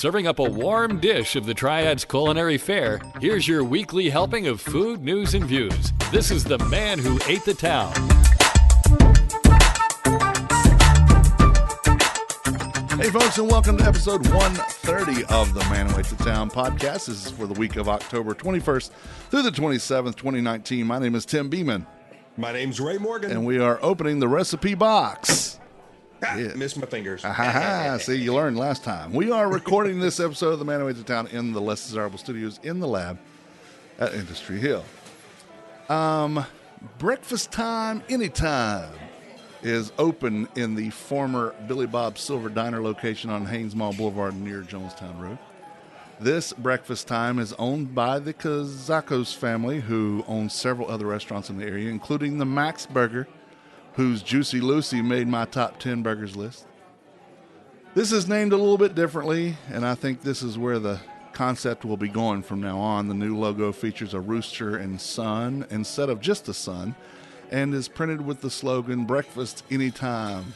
Serving up a warm dish of the Triad's culinary fare, here's your weekly helping of food, news, and views. This is the man who ate the town. Hey folks, and welcome to episode 130 of the Man Who Ate the Town podcast. This is for the week of October 21st through the 27th, 2019. My name is Tim Beeman. My name's Ray Morgan. And we are opening the recipe box. Missed my fingers. See, you learned last time. We are recording this episode of the Man Who Ate the Town in the Less Desirable Studios in the lab at Industry Hill. Breakfast time anytime is open in the former Billy Bob's Silver Diner location on Haynes Mall Boulevard near Jonestown Road. This breakfast time is owned by the Kazakos family, who owns several other restaurants in the area, including the Max Burger, whose Juicy Lucy made my top 10 burgers list. This is named a little bit differently, and I think this is where the concept will be going from now on. The new logo features a rooster and sun instead of just a sun, and is printed with the slogan breakfast anytime,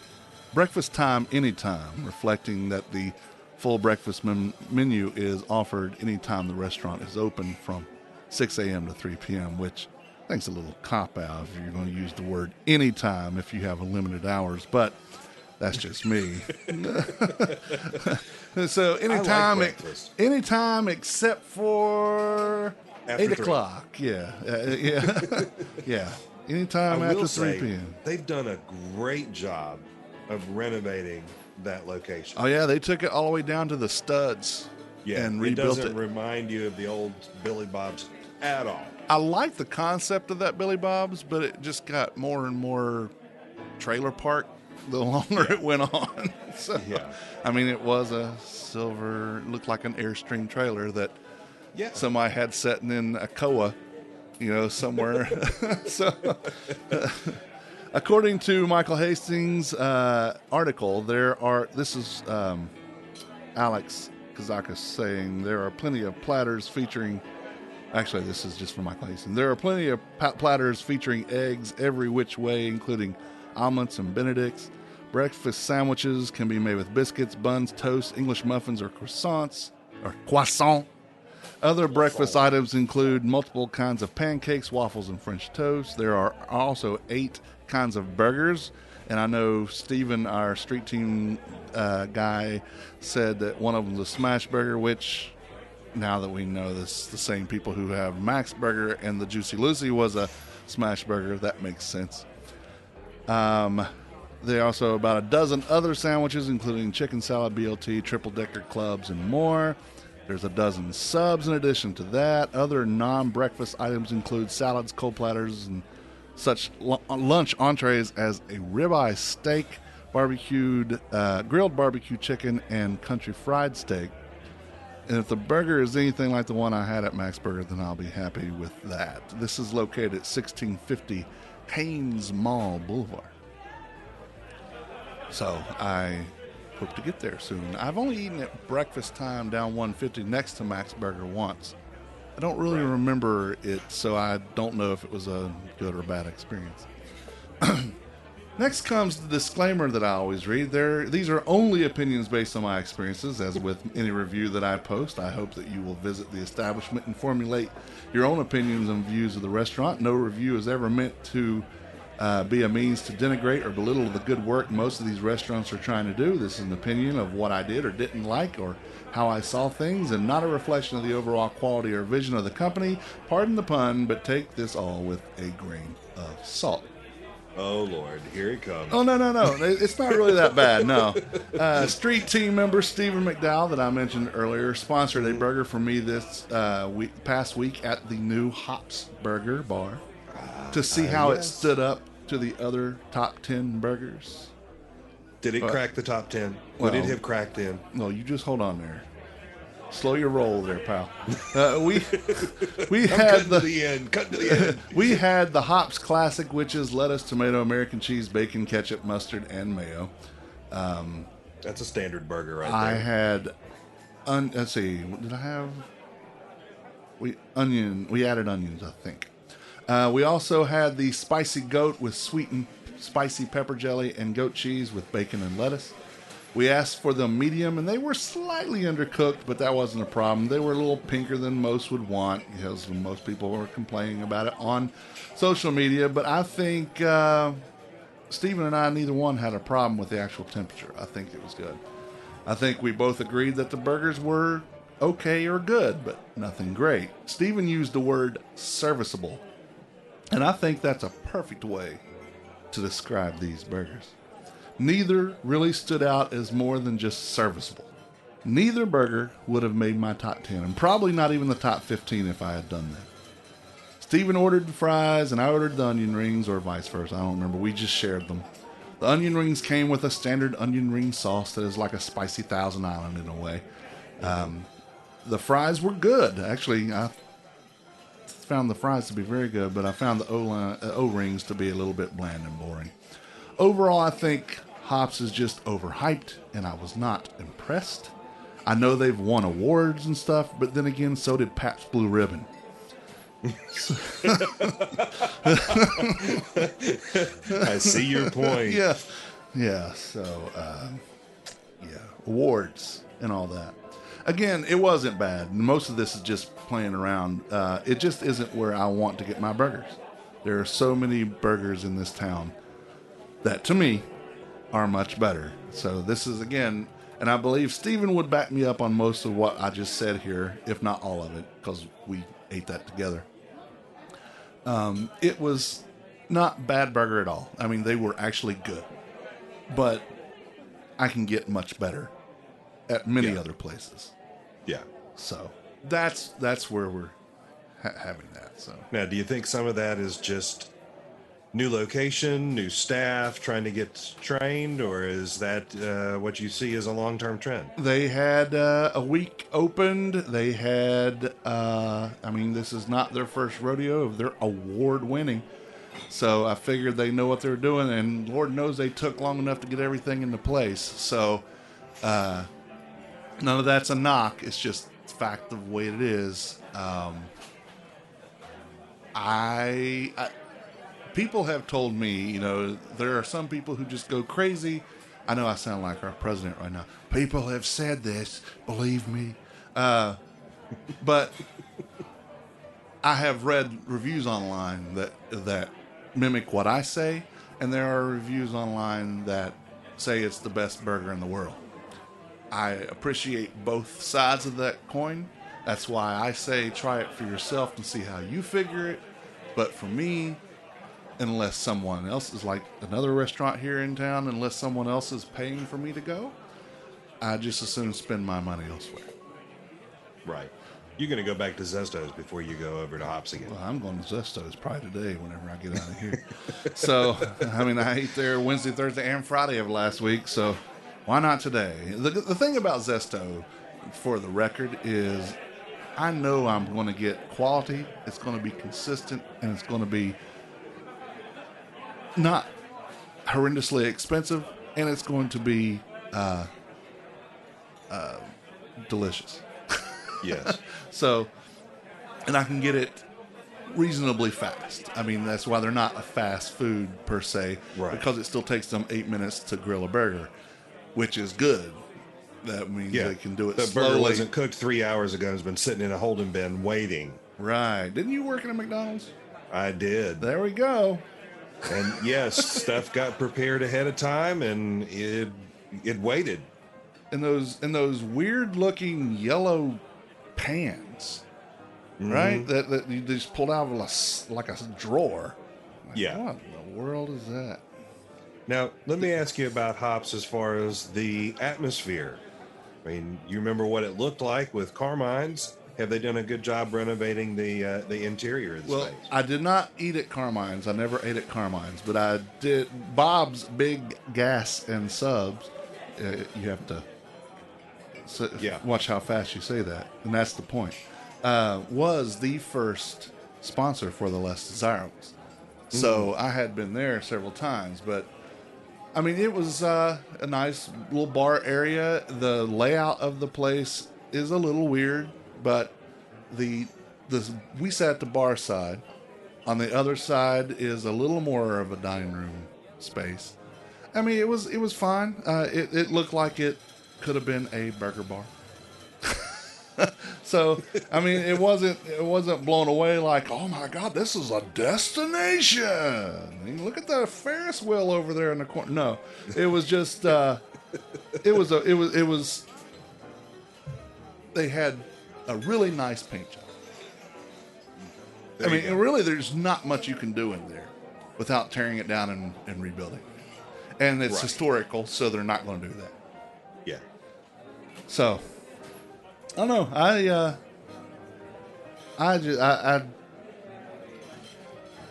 breakfast time anytime, reflecting that the full breakfast menu is offered anytime the restaurant is open from 6 a.m. to 3 p.m., which I think it's a little cop-out if you're going to use the word anytime if you have a limited hours, but that's just me. So anytime except for After 8 3. o'clock. Yeah. Yeah. Anytime after 3 p.m. They've done a great job of renovating that location. Oh, yeah, they took it all the way down to the studs and rebuilt it. It doesn't remind you of the old Billy Bob's at all. I like the concept of that Billy Bob's, but it just got more and more trailer park the longer it went on. So, Yeah. I mean, it was a silver, looked like an Airstream trailer that somebody had sitting in a Koa, somewhere. So, according to Michael Hastings' article, this is Alex Kazakis saying, there are plenty of platters featuring, actually this is just from Michael Hastings, there are plenty of platters featuring eggs every which way, including omelets and benedicts. Breakfast sandwiches can be made with biscuits, buns, toast, English muffins, or croissants, or croissant. Other breakfast items include multiple kinds of pancakes, waffles, and French toast. There are also 8 kinds of burgers. And I know Steven, our street team guy, said that one of them was a smash burger, which, now that we know this, the same people who have Max Burger and the Juicy Lucy was a smash burger, that makes sense. There are also about a dozen other sandwiches, including chicken salad, BLT, triple-decker clubs, and more. There's a dozen subs in addition to that. Other non-breakfast items include salads, cold platters, and such lunch entrees as a ribeye steak, grilled barbecue chicken, and country fried steak. And if the burger is anything like the one I had at Max Burger, then I'll be happy with that. This is located at 1650 Haynes Mall Boulevard. So I hope to get there soon. I've only eaten at breakfast time down 150 next to Max Burger once. I don't really remember it, so I don't know if it was a good or bad experience. Next comes the disclaimer that I always read. These are only opinions based on my experiences. As with any review that I post, I hope that you will visit the establishment and formulate your own opinions and views of the restaurant. No review is ever meant to be a means to denigrate or belittle the good work most of these restaurants are trying to do. This is an opinion of what I did or didn't like, or how I saw things, and not a reflection of the overall quality or vision of the company. Pardon the pun, but take this all with a grain of salt. Oh, Lord, here he comes. Oh, no. It's not really that bad, no. Street team member Stephen McDowell that I mentioned earlier sponsored a burger for me this past week at the new Hops Burger Bar to see how it stood up to the other top 10 burgers. Did it crack the top 10? Would it have cracked in? No, you just hold on there. Slow your roll there, pal. We had the end. We had the Hops Classic, which is lettuce, tomato, American cheese, bacon, ketchup, mustard, and mayo. That's a standard burger right I there. had, let's see, what did I have? We added onions, I think. We also had the spicy goat with sweet and spicy pepper jelly and goat cheese with bacon and lettuce. We asked for them medium, and they were slightly undercooked, but that wasn't a problem. They were a little pinker than most would want, because most people were complaining about it on social media. But I think Stephen and I, neither one had a problem with the actual temperature. I think it was good. I think we both agreed that the burgers were okay or good, but nothing great. Stephen used the word serviceable, and I think that's a perfect way to describe these burgers. Neither really stood out as more than just serviceable. Neither burger would have made my top 10, and probably not even the top 15 if I had done that. Stephen ordered the fries, and I ordered the onion rings, or vice versa. I don't remember. We just shared them. The onion rings came with a standard onion ring sauce that is like a spicy Thousand Island in a way. The fries were good. Actually, I found the fries to be very good, but I found the O-rings to be a little bit bland and boring. Overall, I think Hops is just overhyped, and I was not impressed. I know they've won awards and stuff, but then again, so did Pabst Blue Ribbon. I see your point. Yeah. So, awards and all that. Again, it wasn't bad. Most of this is just playing around. It just isn't where I want to get my burgers. There are so many burgers in this town that, to me, are much better. So this is, again, and I believe Stephen would back me up on most of what I just said here, if not all of it, because we ate that together. It was not bad burger at all. I mean, they were actually good, but I can get much better at many other places. Yeah. So that's where we're having that. So now, do you think some of that is just new location, new staff, trying to get trained, or is that what you see as a long-term trend? They had a week opened. They had, this is not their first rodeo. They're award-winning. So I figured they know what they're doing, and Lord knows they took long enough to get everything into place. So none of that's a knock. It's just fact of the way it is. People have told me, there are some people who just go crazy. I know I sound like our president right now. People have said this, believe me. But I have read reviews online that mimic what I say, and there are reviews online that say it's the best burger in the world. I appreciate both sides of that coin. That's why I say try it for yourself and see how you figure it. But for me, unless someone else is like another restaurant here in town, unless someone else is paying for me to go, I just as soon spend my money elsewhere. Right. You're going to go back to Zesto's before you go over to Hops again. Well, I'm going to Zesto's probably today whenever I get out of here. So, I ate there Wednesday, Thursday, and Friday of last week, so why not today? The thing about Zesto, for the record, is I know I'm going to get quality, it's going to be consistent, and it's going to be not horrendously expensive, and it's going to be delicious. Yes. So, and I can get it reasonably fast. I mean, that's why they're not a fast food per se, right? Because it still takes them 8 minutes to grill a burger, which is good. That means they can do it slowly. The burger wasn't cooked 3 hours ago. It's been sitting in a holding bin waiting. Right. Didn't you work in a McDonald's? I did. There we go. And yes, stuff got prepared ahead of time, and it waited. In those weird looking yellow pans, right? That you just pulled out of like a drawer. Yeah. What in the world is that? Now, let me ask you about Hops as far as the atmosphere. I mean, you remember what it looked like with Carmine's? Have they done a good job renovating the interior of the space? Well, I did not eat at Carmine's. I never ate at Carmine's, but I did Bob's Big Gas and Subs. You have to watch how fast you say that, and that's the point. Was the first sponsor for the Less Desirables. So I had been there several times, but I mean, it was a nice little bar area. The layout of the place is a little weird, but we sat at the bar side. On the other side is a little more of a dining room space. I mean, it was fine. It looked like it could have been a burger bar. So, I mean, it wasn't blown away like, oh my God, this is a destination. I mean, look at that Ferris wheel over there in the corner. No, it was just, it was. They had a really nice paint job. I mean, really, there's not much you can do in there without tearing it down and rebuilding. And it's historical, so they're not going to do that. Yeah. So, I don't know. I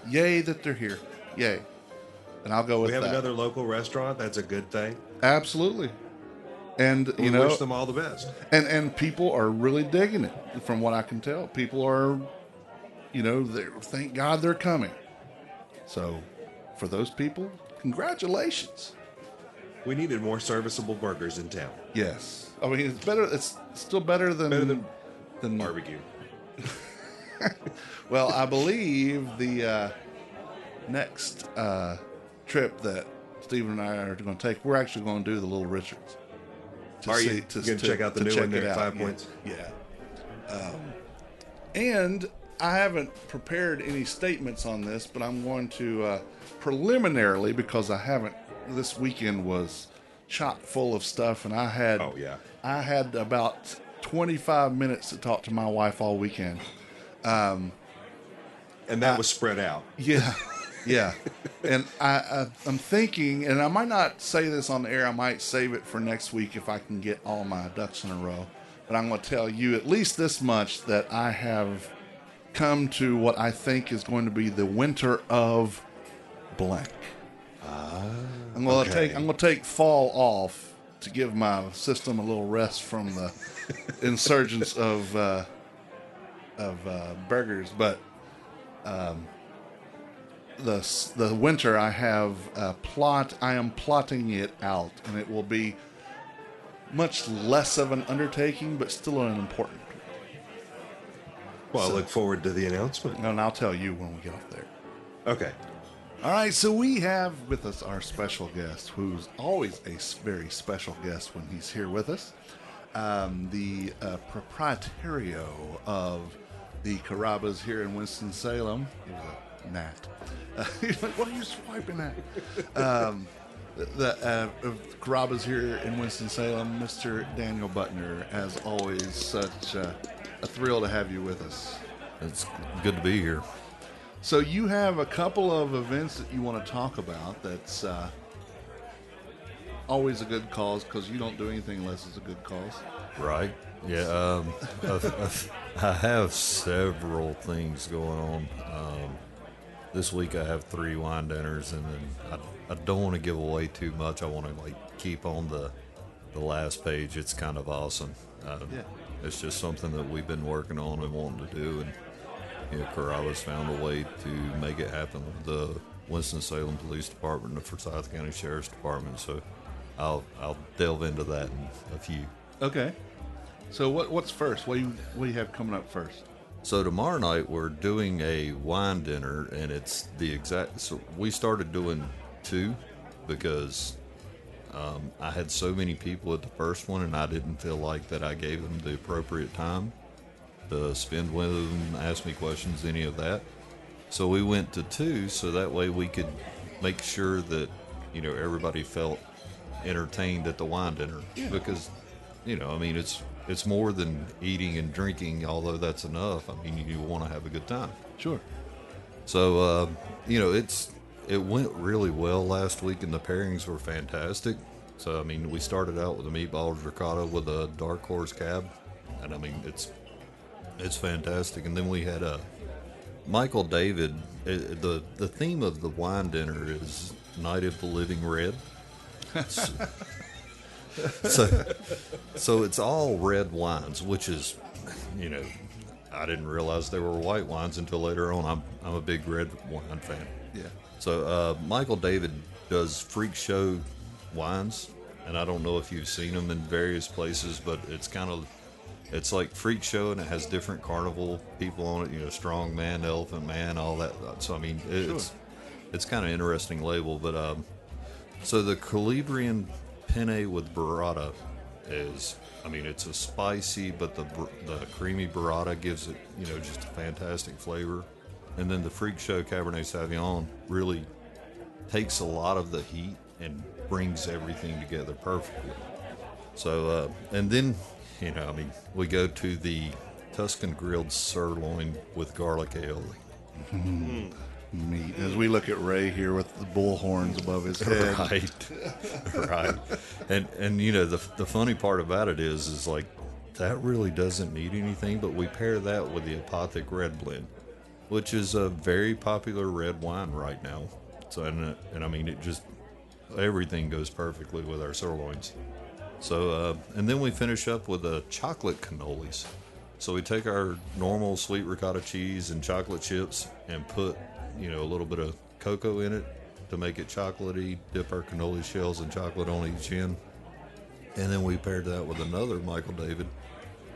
yay that they're here. Yay. And I'll go with that. We have another local restaurant. That's a good thing. Absolutely. And, we wish them all the best. And people are really digging it, from what I can tell. People are, thank God they're coming. So, for those people, congratulations. We needed more serviceable burgers in town. Yes. I mean, it's better. It's still better than barbecue. Well, I believe the next trip that Stephen and I are going to take, we're actually going to do the Little Richards. Are you going to check out the new one there at 5 Points? Yeah. And I haven't prepared any statements on this, but I'm going to preliminarily, because I haven't. This weekend was chock full of stuff, and I had about 25 minutes to talk to my wife all weekend. And that was spread out. Yeah. Yeah. And I'm thinking, and I might not say this on the air, I might save it for next week if I can get all my ducks in a row. But I'm going to tell you at least this much, that I have come to what I think is going to be the winter of blank. I'm going to take fall off to give my system a little rest from the insurgence of burgers, but the winter I have I am plotting it out, and it will be much less of an undertaking, but still an important one. Well, I look forward to the announcement. And I'll tell you when we get off there. Okay. All right, so we have with us our special guest, who's always a very special guest when he's here with us, the proprietario of the Carrabba's here in Winston-Salem. He was a gnat. He's like, what are you swiping at? The Carrabba's here in Winston-Salem, Mr. Daniel Butner. As always, such a thrill to have you with us. It's good to be here. So you have a couple of events that you want to talk about. That's always a good cause, because you don't do anything unless it's a good cause. Right. Yeah. I have several things going on. This week I have 3 wine dinners, and then I don't want to give away too much. I want to keep on the last page. It's kind of awesome. It's just something that we've been working on and wanting to do, and Carrabba's found a way to make it happen with the Winston-Salem Police Department and the Forsyth County Sheriff's Department. So I'll delve into that in a few. Okay. So what's first? What do you have coming up first? So tomorrow night we're doing a wine dinner, and it's the exact. So we started doing 2 because I had so many people at the first one, and I didn't feel like that I gave them the appropriate time to spend with them, ask me questions, any of that. So we went to 2, so that way we could make sure that everybody felt entertained at the wine dinner. Yeah. Because it's more than eating and drinking, although that's enough. I mean, you want to have a good time. Sure. So it went really well last week, and the pairings were fantastic. So we started out with a meatballs ricotta with a dark horse cab, and it's fantastic. And then we had a Michael David. The theme of the wine dinner is Night of the Living Red. So it's all red wines, which is, I didn't realize there were white wines until later on. I'm a big red wine fan. Yeah. So Michael David does freak show wines, and I don't know if you've seen them in various places, but it's like freak show, and it has different carnival people on it. Strong man, elephant man, all that. So it's kind of interesting label, but So the Calabrian penne with burrata is, I mean, it's a spicy, but the creamy burrata gives it, just a fantastic flavor. And then the Freak Show Cabernet Sauvignon really takes a lot of the heat and brings everything together perfectly. So, and then, we go to the Tuscan grilled sirloin with garlic aioli. Meat. As we look at Ray here with the bull horns above his head. Right. And the funny part about it is like, that really doesn't need anything, but we pair that with the Apothic Red Blend, which is a very popular red wine right now. So, and I mean, it just, everything goes perfectly with our sirloins. So, and then we finish up with a chocolate cannolis. So we take our normal sweet ricotta cheese and chocolate chips and put, a little bit of cocoa in it to make it chocolatey, dip our cannoli shells in chocolate on each end. And then we paired that with another Michael David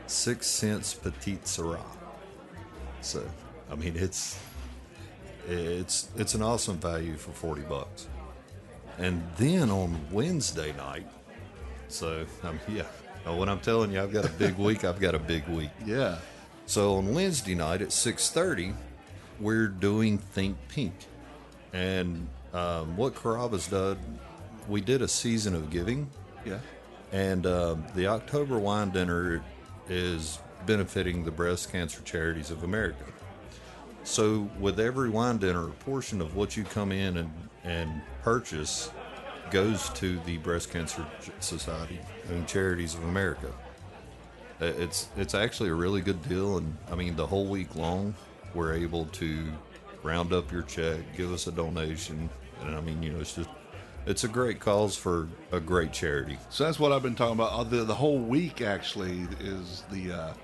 6 cents Petite Syrah. So, I mean, it's an awesome value for $40. And then on Wednesday night, so when I'm telling you I've got a big week, I've got a big week. Yeah. So on Wednesday night at 6:30, we're doing Think Pink. And what Carrabba's done, we did a season of giving. Yeah. And the October wine dinner is benefiting the breast cancer charities of America. So with every wine dinner, a portion of what you come in and purchase goes to the Breast Cancer Society and Charities of America. It's actually a really good deal, and I mean, the whole week long, we're able to round up your check, give us a donation, and I mean, it's a great cause for a great charity. So that's what I've been talking about. The whole week actually is the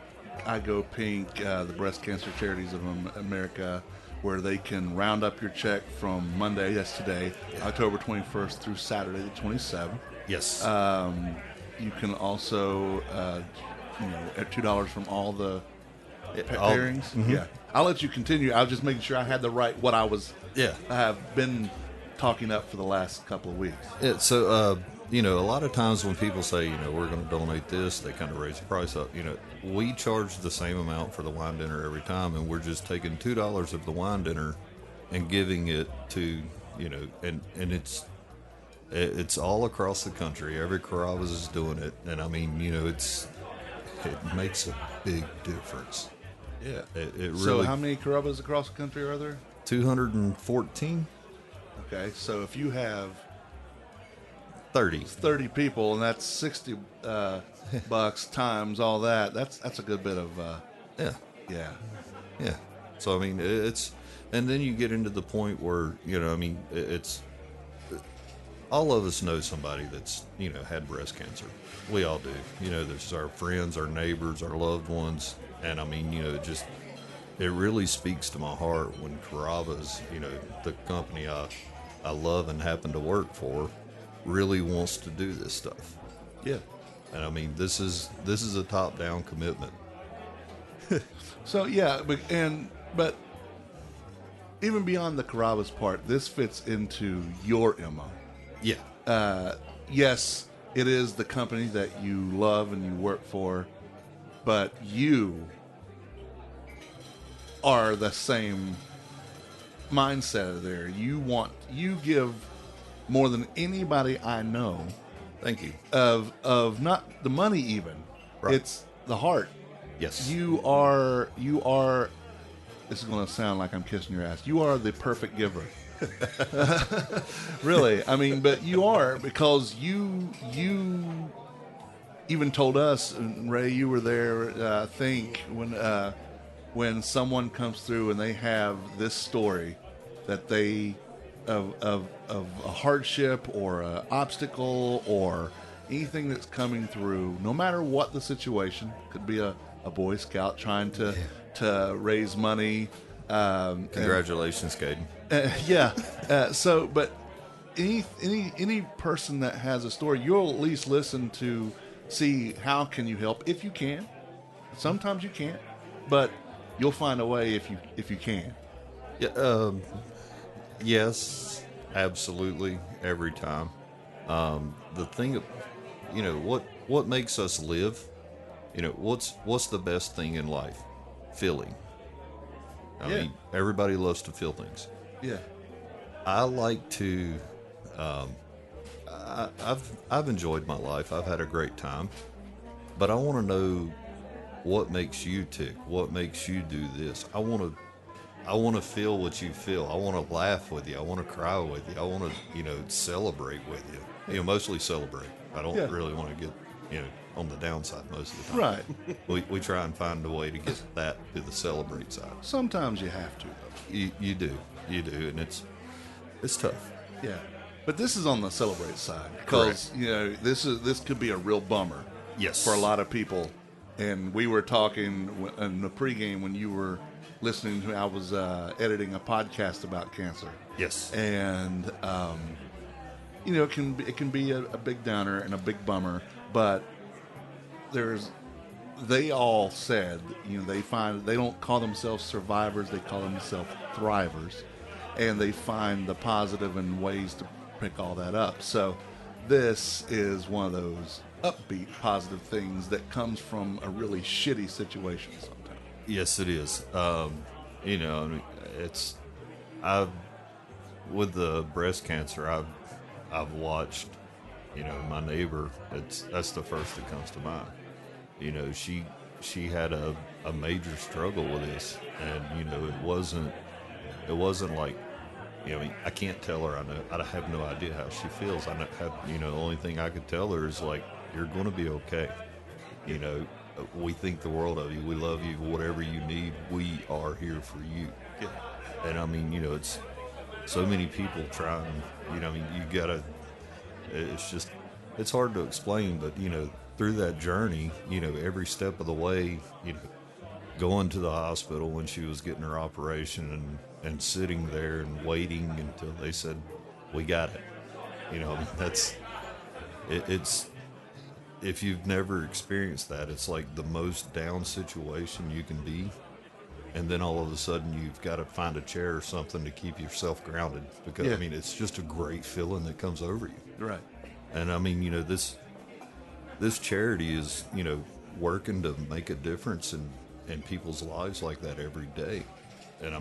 I Go Pink, the Breast Cancer Charities of America, where they can round up your check from Monday, that's today, October 21st through Saturday the 27th. Yes. You can also, at $2 from all the pairings. Mm-hmm. Yeah. I'll let you continue. I was just making sure I had what I have been talking up for the last couple of weeks. Yeah, so, a lot of times when people say, we're going to donate this, they kind of raise the price up. We charge the same amount for the wine dinner every time, and we're just taking $2 of the wine dinner and giving it to, and it's all across the country. Every Carrabba's is doing it, and I mean, it makes a big difference. Yeah. It really. So how many Carrabba's across the country are there? 214. Okay, so if you have 30 people, and that's $60 times all that. That's a good bit of yeah. So I mean, and then you get into the point where it's all of us know somebody that's had breast cancer. We all do. There's our friends, our neighbors, our loved ones, and I mean, it really speaks to my heart when Carrabba's, the company I love and happen to work for, really wants to do this stuff. Yeah. And I mean, this is a top-down commitment. So yeah, but even beyond the Carrabba's part, this fits into your MO. Yeah. Yes, it is the company that you love and you work for, but you are the same mindset there. You give more than anybody I know. Thank you. Of not the money even. Right. It's the heart. Yes. You are this is going to sound like I'm kissing your ass. You are the perfect giver. Really. I mean, but you are, because you even told us, and Ray, you were there, I think, when someone comes through and they have this story that they of a hardship or an obstacle or anything that's coming through, no matter what the situation, could be a Boy Scout trying to raise money. Congratulations, Caden. But any person that has a story, you'll at least listen to see how can you help if you can. Sometimes you can't, but you'll find a way if you can. Yeah. Yes, absolutely, every time. The thing, what makes us live. What's the best thing in life? Feeling. I mean, everybody loves to feel things. Yeah. I like to. I've enjoyed my life. I've had a great time, but I want to know what makes you tick. What makes you do this? I want to feel what you feel. I want to laugh with you. I want to cry with you. I want to celebrate with you. Mostly celebrate. I don't really want to get on the downside most of the time. Right. We try and find a way to get that to the celebrate side. Sometimes you have to, though. You do, and it's tough. Yeah. But this is on the celebrate side because this could be a real bummer. Yes. For a lot of people, and we were talking in the pregame when you were listening to. I was editing a podcast about cancer. Yes. And it can be a big downer and a big bummer, but they all said they don't call themselves survivors, they call themselves thrivers, and they find the positive and ways to pick all that up. So this is one of those upbeat positive things that comes from a really shitty situation sometimes. Yes, it is. With the breast cancer, I've watched, my neighbor. That's the first that comes to mind. She had a major struggle with this, and it wasn't like, I can't tell her. I have no idea how she feels. The only thing I could tell her is like, you're going to be okay. We think the world of you. We love you. Whatever you need, we are here for you. Yeah. And it's so many people trying. You gotta. It's hard to explain, but through that journey, every step of the way, going to the hospital when she was getting her operation and sitting there and waiting until they said, we got it. It's if you've never experienced that, it's like the most down situation you can be. And then all of a sudden you've got to find a chair or something to keep yourself grounded because, it's just a great feeling that comes over you. Right. And this charity is, working to make a difference in people's lives like that every day. And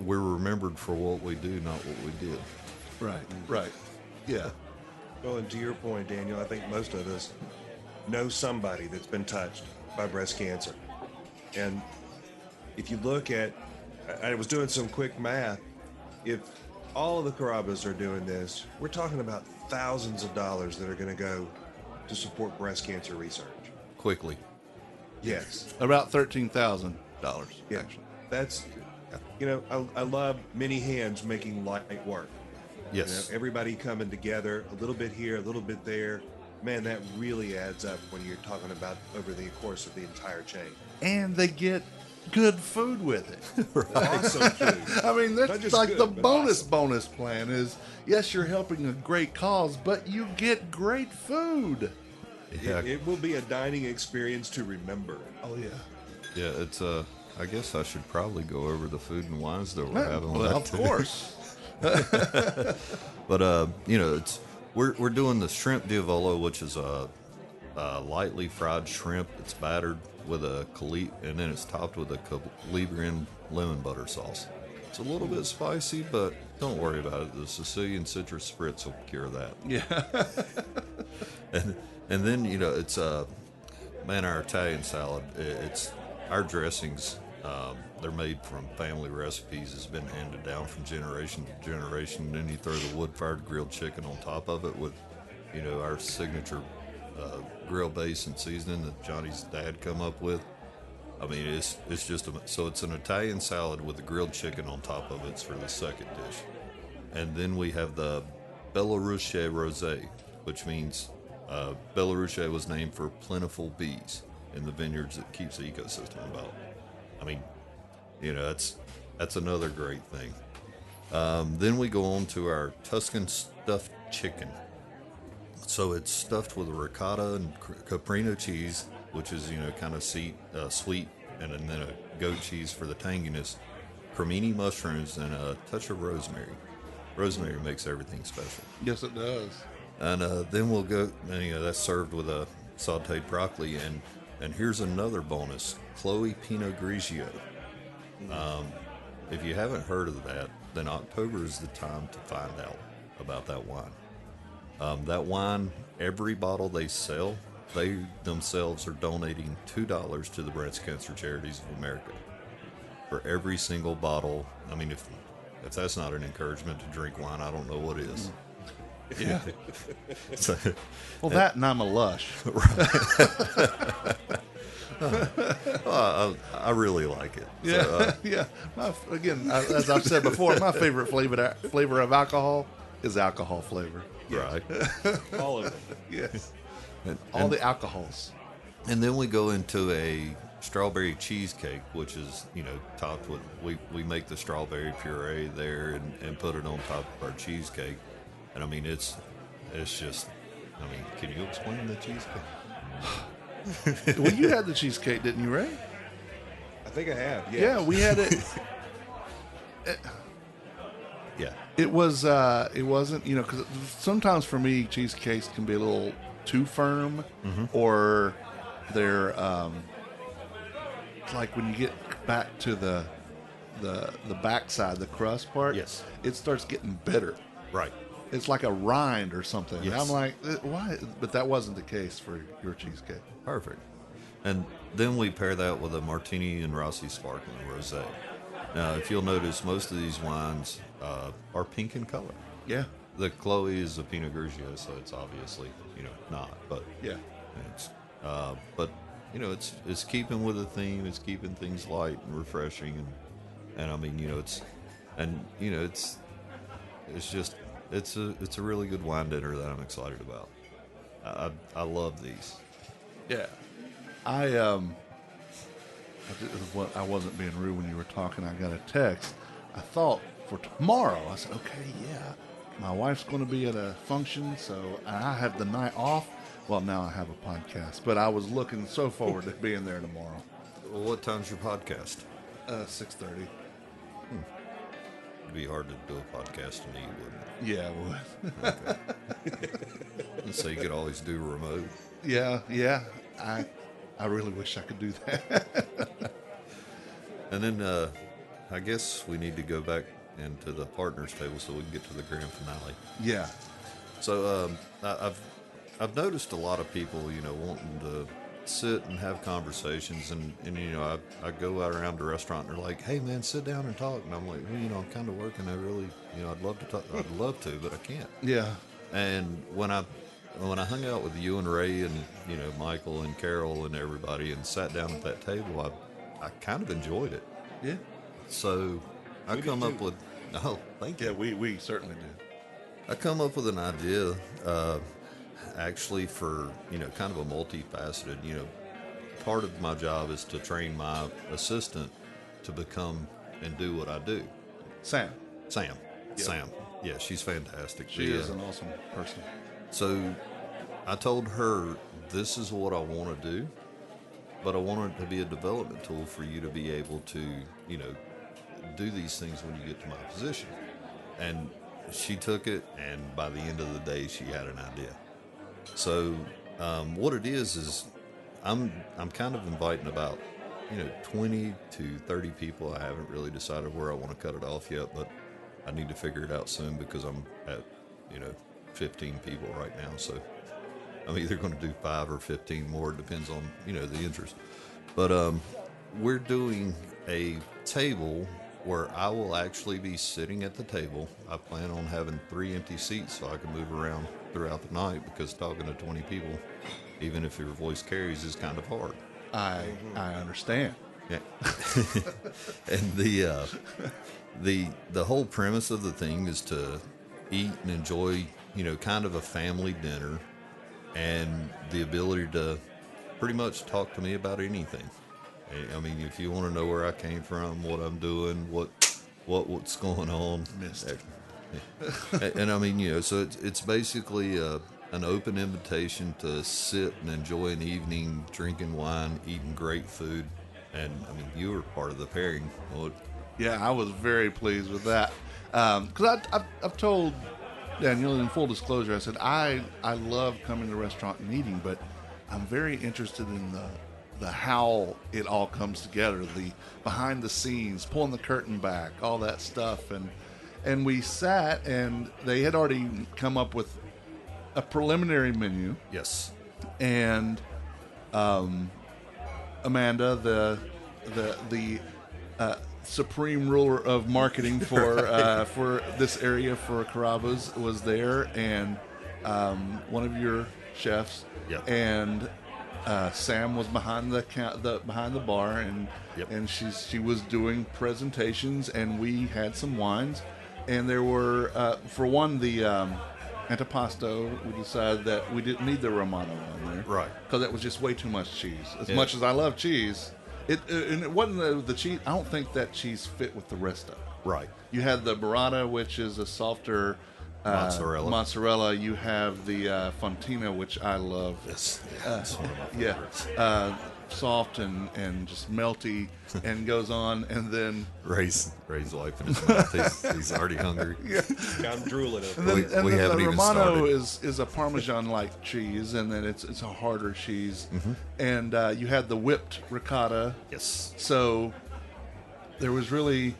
we're remembered for what we do, not what we did. Right. Yeah. Well, and to your point, Daniel, I think most of us know somebody that's been touched by breast cancer. And if you look at, I was doing some quick math, if all of the Carrabba's are doing this, we're talking about thousands of dollars that are going to go to support breast cancer research. Quickly. Yes. About $13,000, Yeah. actually. That's, I love many hands making light work. Yes. Everybody coming together, a little bit here, a little bit there. Man, that really adds up when you're talking about over the course of the entire chain. And they get good food with it. Awesome food. That's like good, the bonus plan is, yes, you're helping a great cause, but you get great food. Yeah. It will be a dining experience to remember. Oh, yeah. Yeah, it's I guess I should probably go over the food and wines that we're having. Well, of course. But we're doing the shrimp diavolo, which is a lightly fried shrimp. It's battered with and then it's topped with a Calabrian lemon butter sauce. It's a little bit spicy, but don't worry about it. The Sicilian citrus spritz will cure that. Yeah. and then it's our Italian salad. It's our dressings. They're made from family recipes. It's been handed down from generation to generation. Then you throw the wood-fired grilled chicken on top of it with, our signature grill base and seasoning that Johnny's dad come up with. It's just so it's an Italian salad with the grilled chicken on top of it. It's for the second dish, and then we have the Belaruche Rosé, which means Belaruche was named for plentiful bees in the vineyards that keeps the ecosystem about. That's another great thing. Then we go on to our Tuscan stuffed chicken. So it's stuffed with ricotta and caprino cheese, which is kind of sweet, and then a goat cheese for the tanginess, cremini mushrooms, and a touch of rosemary. Rosemary makes everything special. Yes, it does. And then we'll go, and, that's served with a sauteed broccoli. And here's another bonus, Chloe Pinot Grigio. If you haven't heard of that, then October is the time to find out about that wine. That wine, every bottle they sell, they themselves are donating $2 to the Breast Cancer Charities of America for every single bottle. I mean, if that's not an encouragement to drink wine, I don't know what is. Yeah. So, Well, that and I'm a lush. I really like it. Yeah, So, yeah. As I've said before, my favorite flavor of alcohol is alcohol flavor. right. All of it. Yes, And, all the alcohols. and then we go into a strawberry cheesecake, which is, topped with, we make the strawberry puree there and put it on top of our cheesecake. And I mean, it's just, can you explain the cheesecake? Well, you had the cheesecake, didn't you, Ray? I think I have. Yes. Yeah, we had it. Yeah. It wasn't, because sometimes for me, cheesecakes can be a little too firm, or they're like when you get back to the backside, the crust part. Yes. It starts getting bitter. Right. It's like a rind or something. Yes. And I'm like, why? But that wasn't the case for your cheesecake. Perfect. And then we pair that with a Martini and Rossi Sparkling Rosé. Now, if you'll notice, most of these wines are pink in color. Yeah. The Chloe is a Pinot Grigio, so it's obviously, not. But Yeah. it's, it's keeping with the theme. It's keeping things light and refreshing, and I mean, it's a really good wine dinner that I'm excited about. I love these. Yeah. I wasn't being rude when you were talking. I got a text. I thought for tomorrow. I said, okay, yeah. My wife's going to be at a function, so I have the night off. Well, now I have a podcast, but I was looking so forward to being there tomorrow. Well, what time's your podcast? 6:30. It'd be hard to do a podcast to me, wouldn't it? Yeah, it would. So you could always do remote. Yeah. I really wish I could do that. And then I guess we need to go back into the partners table so we can get to the grand finale. Yeah. So I've noticed a lot of people, wanting to sit and have conversations, and I go out around the restaurant and they're like, "Hey man, sit down and talk," and I'm like, "Well, I'm kind of working. I really, I'd love to talk. I'd love to, but I can't." Yeah. And when I hung out with you and Ray and Michael and Carol and everybody and sat down at that table, I kind of enjoyed it. Yeah. So I come up with thank you. Yeah, we certainly did. I come up with an idea, actually for kind of a multifaceted. Part of my job is to train my assistant to become and do what I do. Sam. Sam. Yeah, she's fantastic. She is an awesome person. So I told her, this is what I want to do, but I want it to be a development tool for you to be able to, do these things when you get to my position. And she took it, and by the end of the day, she had an idea. So what it is I'm kind of inviting about, 20 to 30 people. I haven't really decided where I want to cut it off yet, but I need to figure it out soon because I'm at, 15 people right now. So I'm either going to do 5 or 15 more. It depends on, the interest. But we're doing a table where I will actually be sitting at the table. I plan on having 3 empty seats so I can move around throughout the night, because talking to 20 people, even if your voice carries, is kind of hard. I understand. Yeah. And the whole premise of the thing is to eat and enjoy, kind of a family dinner, and the ability to pretty much talk to me about anything. I mean, if you want to know where I came from, what I'm doing, what's going on. Missed it. And I mean, so it's basically an open invitation to sit and enjoy an evening, drinking wine, eating great food. And I mean, you were part of the pairing. Yeah, I was very pleased with that. Because I've told Daniel, in full disclosure, I said I love coming to the restaurant and eating, but I'm very interested in the how it all comes together, the behind the scenes, pulling the curtain back, all that stuff. And we sat, and they had already come up with a preliminary menu. Yes. And Amanda, the supreme ruler of marketing for this area for Carrabba's, was there, and one of your chefs. Yep. And Sam was behind behind the bar, and Yep. and she was doing presentations, and we had some wines, and there were for one the antipasto. We decided that we didn't need the Romano on there, Right. Because it was just way too much cheese. As Yeah. much as I love cheese, and it wasn't the cheese. I don't think that cheese fit with the rest of it. Right. You had the burrata, which is a softer mozzarella. You have the fontina, which I love. Yes. It's one of my Yeah, favorites. soft and just melty, and goes on, and then Ray's wiping his mouth. He's already hungry. I'm drooling over. and then, We and then haven't the even Romano started. is a Parmesan-like cheese, and then it's a harder cheese, Mm-hmm. and you had the whipped ricotta. Yes. So there was really,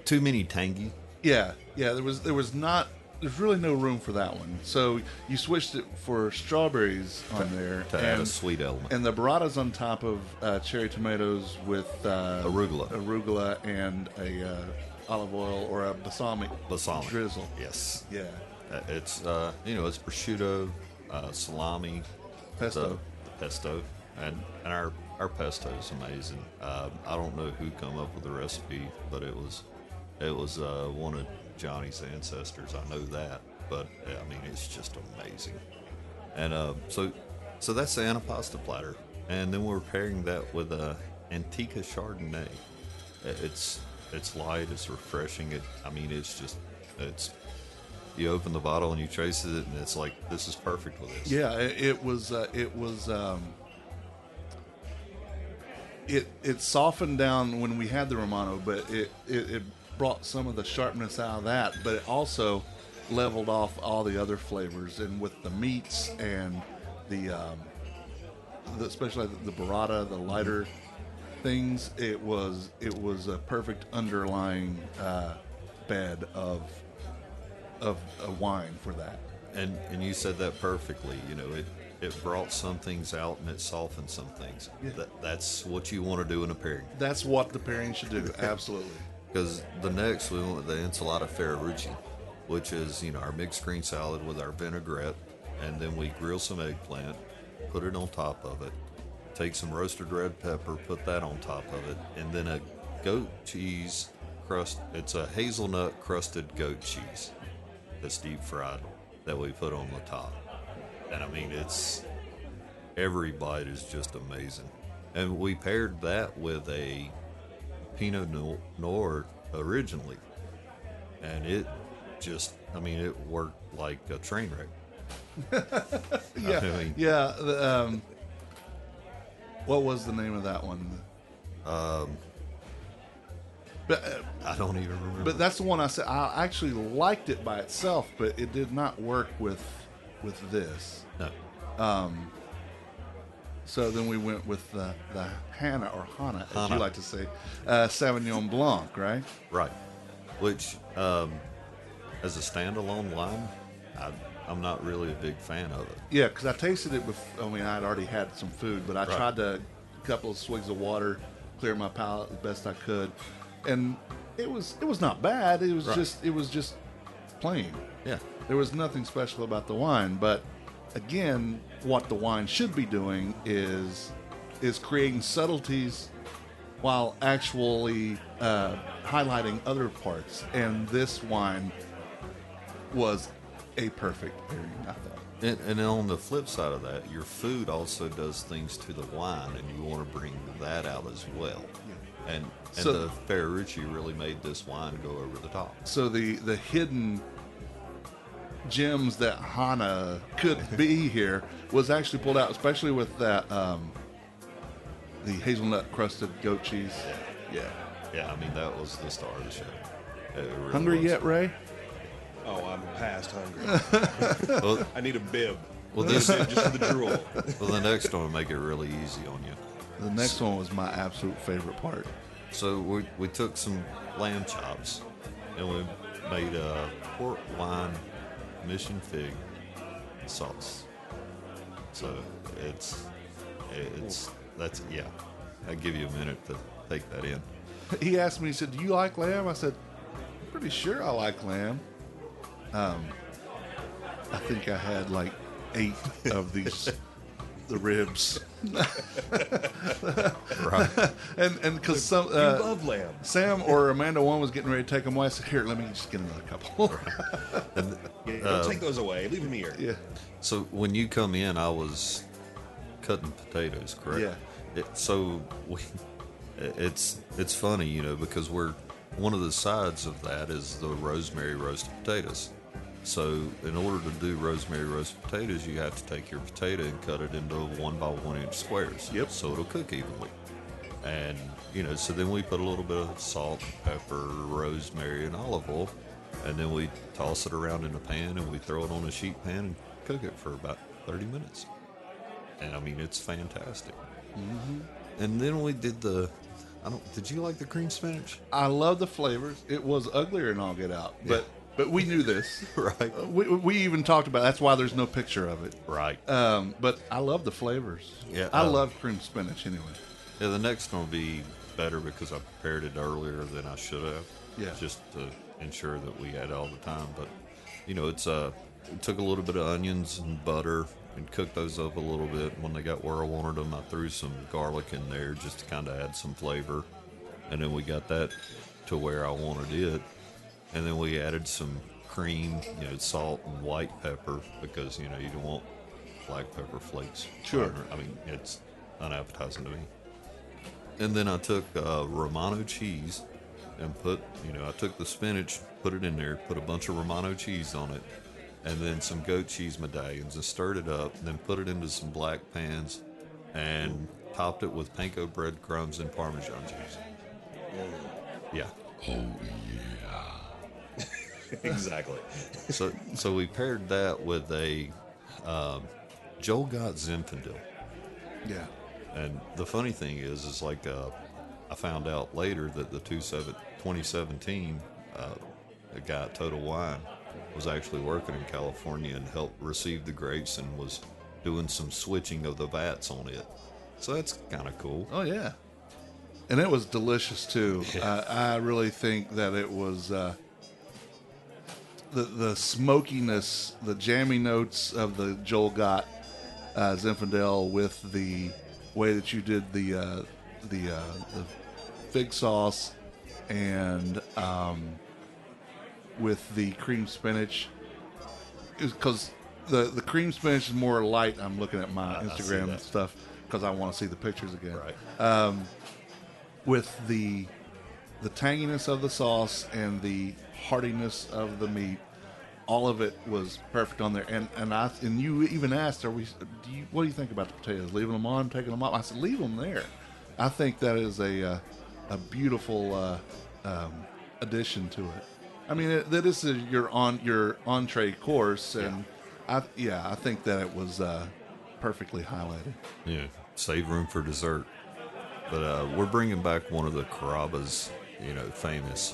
Too many tangy. yeah, there's really no room for that one. So you switched it for strawberries on there To add a sweet element. and the burrata's on top of cherry tomatoes with arugula and a olive oil or a balsamic drizzle. Yes. Yeah, It's it's prosciutto, salami, pesto. the pesto, and our pesto is amazing. I don't know who come up with the recipe, but it was one of Johnny's ancestors. I know that, but I mean it's just amazing. And so that's the antipasto platter, and then we're pairing that with a Antica Chardonnay. It's light, it's refreshing. It's you open the bottle and you trace it, and it's like, this is perfect with this. Yeah, it softened down when we had the Romano, but it brought some of the sharpness out of that, but it also leveled off all the other flavors, and with the meats and especially the burrata, the lighter things, it was a perfect underlying bed of a wine for that. And you said that perfectly. It brought some things out and it softened some things. Yeah. That's what you want to do in a pairing. That's what the pairing should do. Absolutely. Because the next we went with the enchilada Ferrarucci, which is our mixed green salad with our vinaigrette, and then we grill some eggplant, put it on top of it, take some roasted red pepper, put that on top of it, and then a goat cheese crust. It's a hazelnut crusted goat cheese that's deep fried that we put on the top. And I mean, every bite is just amazing. And we paired that with a Pinot Noir originally, and it worked like a train wreck. Yeah, I mean, yeah. What was the name of that one? But I don't even remember. but that's the one I said I actually liked it by itself, but it did not work with this. No. So then we went with the Hannah, or Hannah, as Hannah. you like to say, Sauvignon Blanc, right? Right. Which, as a standalone wine, I'm not really a big fan of it. Yeah, because I tasted it before. I mean, I'd already had some food, but I Right. tried a couple of swigs of water, clear my palate as best I could, and it was not bad. It was Right. just plain. Yeah. There was nothing special about the wine, but again, what the wine should be doing is creating subtleties while actually highlighting other parts. And this wine was a perfect pairing, I thought. And on the flip side of that, your food also does things to the wine, and you want to bring that out as well. And So- the Ferrarucci really made this wine go over the top. So the hidden gems that Hana could be here was actually pulled out, especially with that the hazelnut crusted goat cheese. Yeah. Yeah, I mean, that was the star of the show. It really Hungry was. yet, Ray? Oh, I'm past hungry. Well, I need a bib. well, Just this, for the drool. well, the next one will make it really easy on you. The next one was my absolute favorite part. So we took some lamb chops and we made a port wine mission fig sauce. So that's yeah. I'll give you a minute to take that in. He asked me, he said, "Do you like lamb?" I said, "I'm pretty sure I like lamb." I think I had like 8 of these, the ribs, Right. and because some You love lamb. Sam or Amanda one was getting ready to take them away. I said, "Here, let me just get another couple." Yeah, don't take those away. Leave them here. Yeah, So when you come in, I was cutting potatoes, correct? Yeah. It's funny, you know, because one of the sides of that is the rosemary roasted potatoes. So in order to do rosemary roasted potatoes, you have to take your potato and cut it into 1 by 1 inch squares. Yep. So it'll cook evenly. And you know, so then we put a little bit of salt, pepper, rosemary, and olive oil, and then we toss it around in a pan and we throw it on a sheet pan and cook it for about 30 minutes. And I mean, it's fantastic. Mm-hmm. And then we did did you like the cream spinach? I love the flavors. It was uglier than all get out, but we knew this. Right. We even talked about it. That's why there's no picture of it. Right. But I love the flavors. Yeah, I love cream spinach anyway. Yeah, the next one will be better because I prepared it earlier than I should have. Yeah. Just to ensure that we had all the time. But, you know, it took a little bit of onions and butter and cooked those up a little bit. When they got where I wanted them, I threw some garlic in there just to kind of add some flavor. And then we got that to where I wanted it. And then we added some cream, you know, salt and white pepper because, you know, you don't want black pepper flakes. Sure. I mean, it's unappetizing to me. And then I took Romano cheese and I took the spinach, put it in there, put a bunch of Romano cheese on it, and then some goat cheese medallions and stirred it up, and then put it into some black pans and topped it with panko breadcrumbs and Parmesan cheese. Yeah. Exactly. So we paired that with a Joel got Zinfandel. Yeah. And the funny thing is like I found out later that the 2017 a guy at Total Wine was actually working in California and helped receive the grapes and was doing some switching of the vats on it. So that's kind of cool. Oh yeah. And it was delicious too. Yeah. I really think that it was the smokiness, the jammy notes of the Joel Gott Zinfandel with the way that you did the fig sauce and with the cream spinach, because the cream spinach is more light. I'm looking at my Instagram stuff because I want to see the pictures again. Right. With the tanginess of the sauce and the heartiness of the meat, all of it was perfect on there. And you even asked, what do you think about the potatoes? Leaving them on, taking them off? I said, leave them there. I think that is a beautiful addition to it. I mean, this is your entree course, and I think that it was perfectly highlighted. Yeah, save room for dessert. But we're bringing back one of the Carrabba's, you know, famous.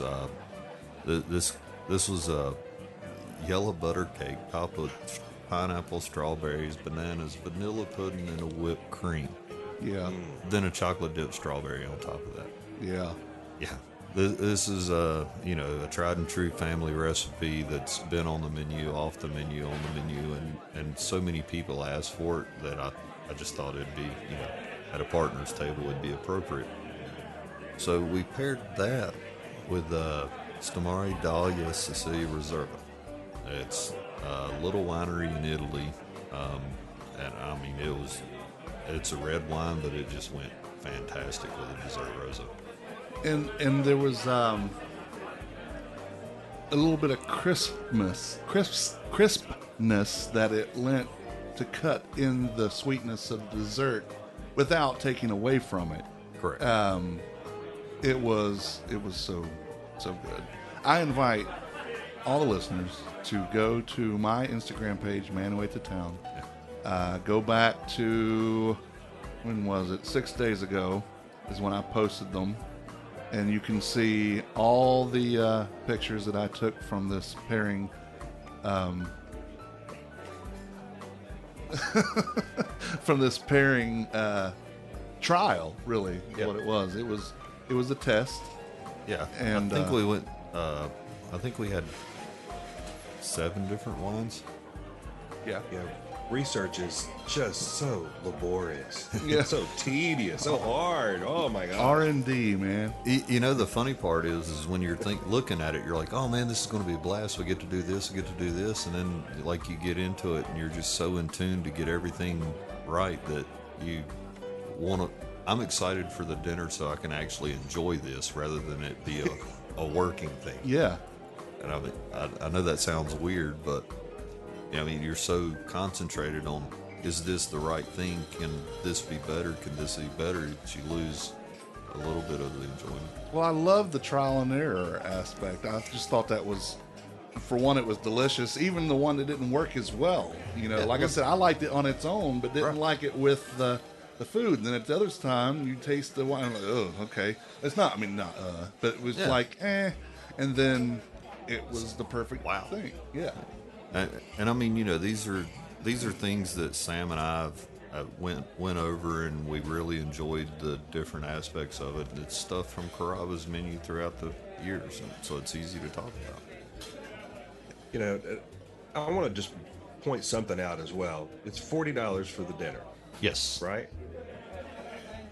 This was a yellow butter cake topped with pineapple, strawberries, bananas, vanilla pudding, and a whipped cream. Yeah, Then a chocolate dipped strawberry on top of that. yeah. Yeah. This is a tried and true family recipe that's been on the menu, off the menu, on the menu, and so many people ask for it that I just thought it'd be, you know, at a partner's table would be appropriate. So we paired that with Stamari Dahlia Sicilia Reserva. It's a little winery in Italy, and I mean it's a red wine, but it just went fantastic with a dessert rosé. And there was a little bit of crispness that it lent to cut in the sweetness of dessert without taking away from it. Correct. It was so good. I invite all the listeners to go to my Instagram page, Man Away to Town. Go back to, when was it? 6 days ago is when I posted them. And you can see all the pictures that I took from this pairing. From this pairing trial, really, Yep. what it was. It was a test. Yeah, And, I think we went. I think we had 7 different wines. Yeah. Yeah, research is just so laborious. Yeah. So tedious, so hard. Oh my god. R&D, man. You know, the funny part is when you're looking at it, you're like, oh man, this is going to be a blast. We get to do this, we get to do this. And then like you get into it and you're just so in tune to get everything right that you want to. I'm excited for the dinner so I can actually enjoy this rather than it be a working thing. Yeah. And I mean, I know that sounds weird, but I mean, you're so concentrated on, is this the right thing? Can this be better? Can this be better? That you lose a little bit of the enjoyment. Well, I love the trial and error aspect. I just thought that was, for one, it was delicious. Even the one that didn't work as well. You know, Yeah, like I said, I liked it on its own, but didn't Right. like it with the food. And then at the other time, you taste the wine, I'm like, oh, okay. It's not, I mean, not, but it was Yeah. like, eh. And then it was the perfect thing. Yeah. And I mean, you know, these are things that Sam and I have went over, and we really enjoyed the different aspects of it. It's stuff from Carrabba's menu throughout the years, and so it's easy to talk about. You know, I want to just point something out as well. It's $40 for the dinner, Yes, right?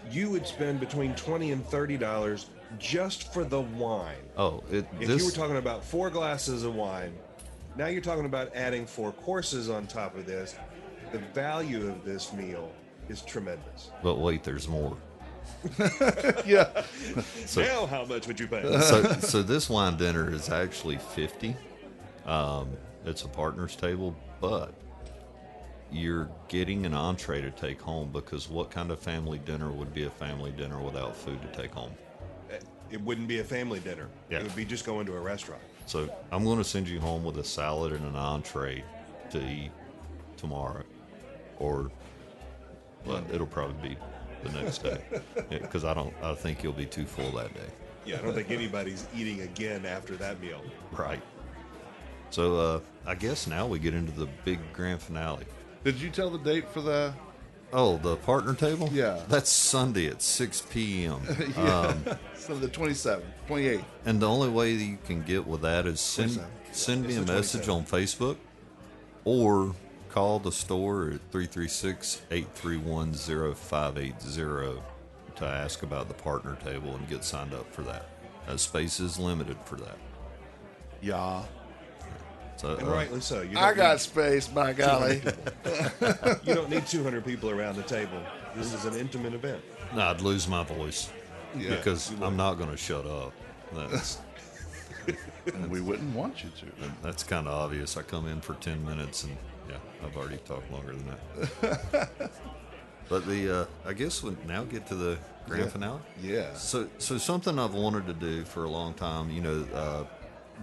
You would spend between $20 and $30 just for the wine. Oh, If you were talking about 4 glasses of wine, now you're talking about adding 4 courses on top of this. The value of this meal is tremendous. But wait, there's more. Yeah. So, Now, how much would you pay? so this wine dinner is actually $50. It's a partner's table, but you're getting an entree to take home, because what kind of family dinner would be a family dinner without food to take home? It wouldn't be a family dinner. Yeah. It would be just going to a restaurant. So I'm going to send you home with a salad and an entree to eat tomorrow, or well, it'll probably be the next day, because I think you'll be too full that day. Yeah, I don't think anybody's eating again after that meal. Right. So I guess now we get into the big grand finale. Did you tell the date for the? Oh, the partner table? Yeah. That's Sunday at 6 p.m. So the 27th, 28th. And the only way that you can get with that is send 27th. me a It's the message on Facebook, or call the store at 336-831-0580 to ask about the partner table and get signed up for that. Space is limited for that. Yeah. So, And rightly so. You I don't got space, by golly. you don't need 200 people around the table. This is an intimate event. no, I'd lose my voice Yeah, because you I'm would. not going to shut up. That's And we wouldn't want you to. that's kind of obvious. I come in for 10 minutes and yeah, I've already talked longer than that. But I guess we now get to the grand finale. Yeah. So something I've wanted to do for a long time, you know,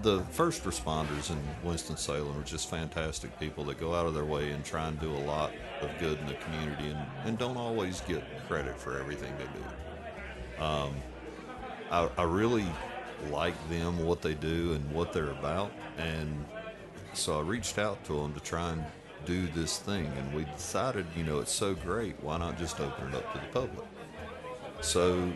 the first responders in Winston-Salem are just fantastic people that go out of their way and try and do a lot of good in the community, and don't always get credit for everything they do. I really like them, what they do and what they're about, and so I reached out to them to try and do this thing, and we decided, you know, it's so great, why not just open it up to the public? So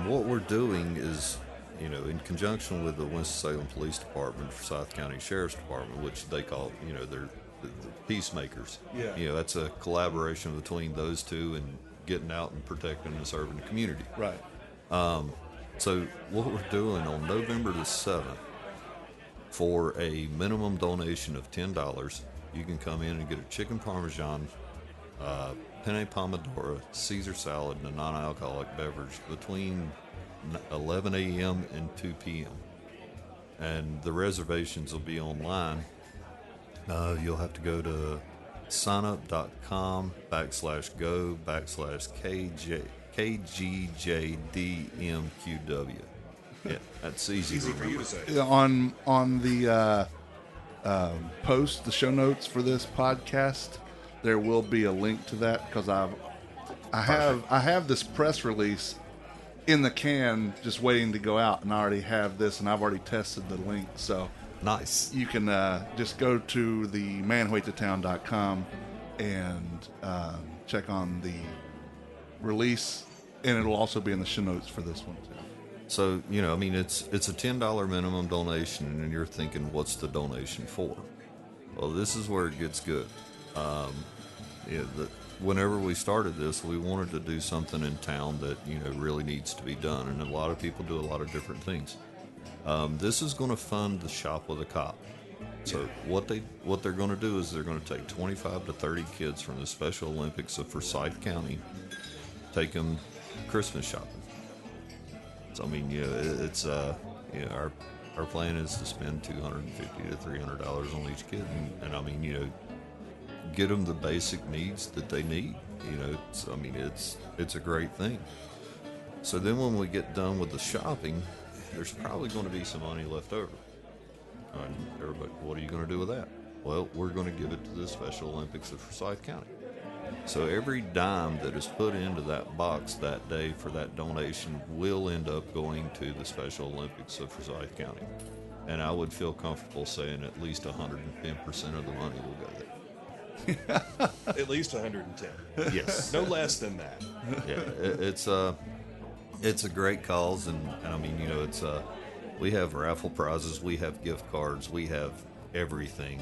what we're doing is, you know, in conjunction with the Winston-Salem Police Department, Forsyth County Sheriff's Department, which they call, you know, they're the peacemakers. Yeah. You know, that's a collaboration between those two and getting out and protecting and serving the community. Right. So what we're doing on November the 7th, for a minimum donation of $10, you can come in and get a chicken parmesan, penne pomodoro, Caesar salad, and a non-alcoholic beverage between 11 a.m. and 2 p.m. And the reservations will be online. You'll have to go to signup.com/go/KGJDMQW. Yeah, that's easy. Easy to for you to remember. say. On the post, the show notes for this podcast, there will be a link to that because I have this press release in the can just waiting to go out, and I already have this, and I've already tested the link, so Nice. you can just go to the manwaytotown.com and check on the release, and it'll also be in the show notes for this one too. So, I mean, it's a $10 minimum donation, and you're thinking, what's the donation for? Well, this is where it gets good. Whenever we started this, we wanted to do something in town that, really needs to be done, and a lot of people do a lot of different things. This is going to fund the Shop with a Cop. So what they're going to do is they're going to take 25 to 30 kids from the Special Olympics of Forsyth County, take them Christmas shopping. So I mean, it's our plan is to spend $250 to $300 on each kid, and I mean, get them the basic needs that they need. It's a great thing. So then when we get done with the shopping, there's probably going to be some money left over. And everybody, what are you going to do with that? Well, we're going to give it to the Special Olympics of Forsyth County. So every dime that is put into that box that day for that donation will end up going to the Special Olympics of Forsyth County. And I would feel comfortable saying at least 110% of the money will go there. At least 110. Yes. No less than that. Yeah, it's a great cause, and I mean, we have raffle prizes, we have gift cards, we have everything.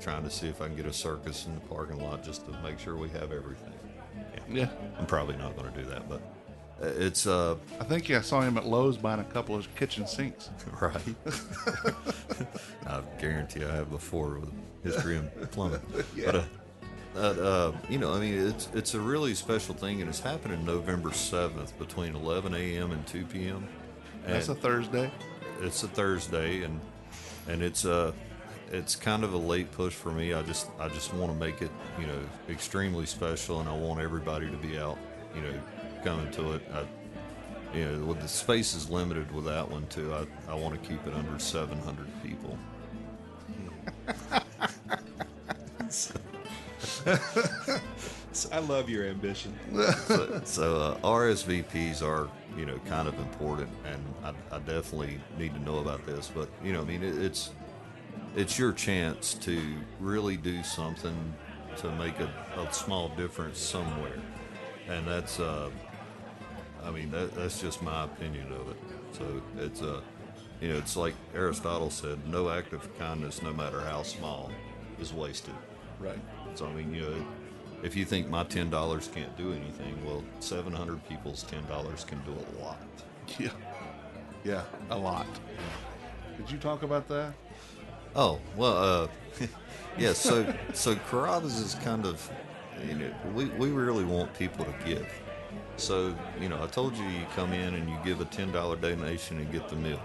Trying to see if I can get a circus in the parking lot just to make sure we have everything. Yeah. I'm probably not going to do that, but it's I think I saw him at Lowe's buying a couple of kitchen sinks. right. I guarantee I have before with history in plumbing. Yeah. But I mean, it's a really special thing, and it's happening November 7th between 11 a.m. and 2 p.m. That's a Thursday. It's a Thursday, and it's kind of a late push for me. I just want to make it, extremely special, and I want everybody to be out, coming to it. With the space is limited with that one too. I want to keep it under 700 people. I love your ambition. So RSVPs are, kind of important, and I definitely need to know about this. But I mean, it's your chance to really do something to make a small difference somewhere, and that's that's just my opinion of it. So it's it's like Aristotle said, no act of kindness, no matter how small, is wasted. Right. So I mean, if you think my $10 can't do anything, well, 700 people's $10 can do a lot. Yeah. Yeah, a lot. Did you talk about that? Oh well, yeah. So Carrabba's is kind of, we really want people to give. So I told you come in and you give a $10 donation and get the meal.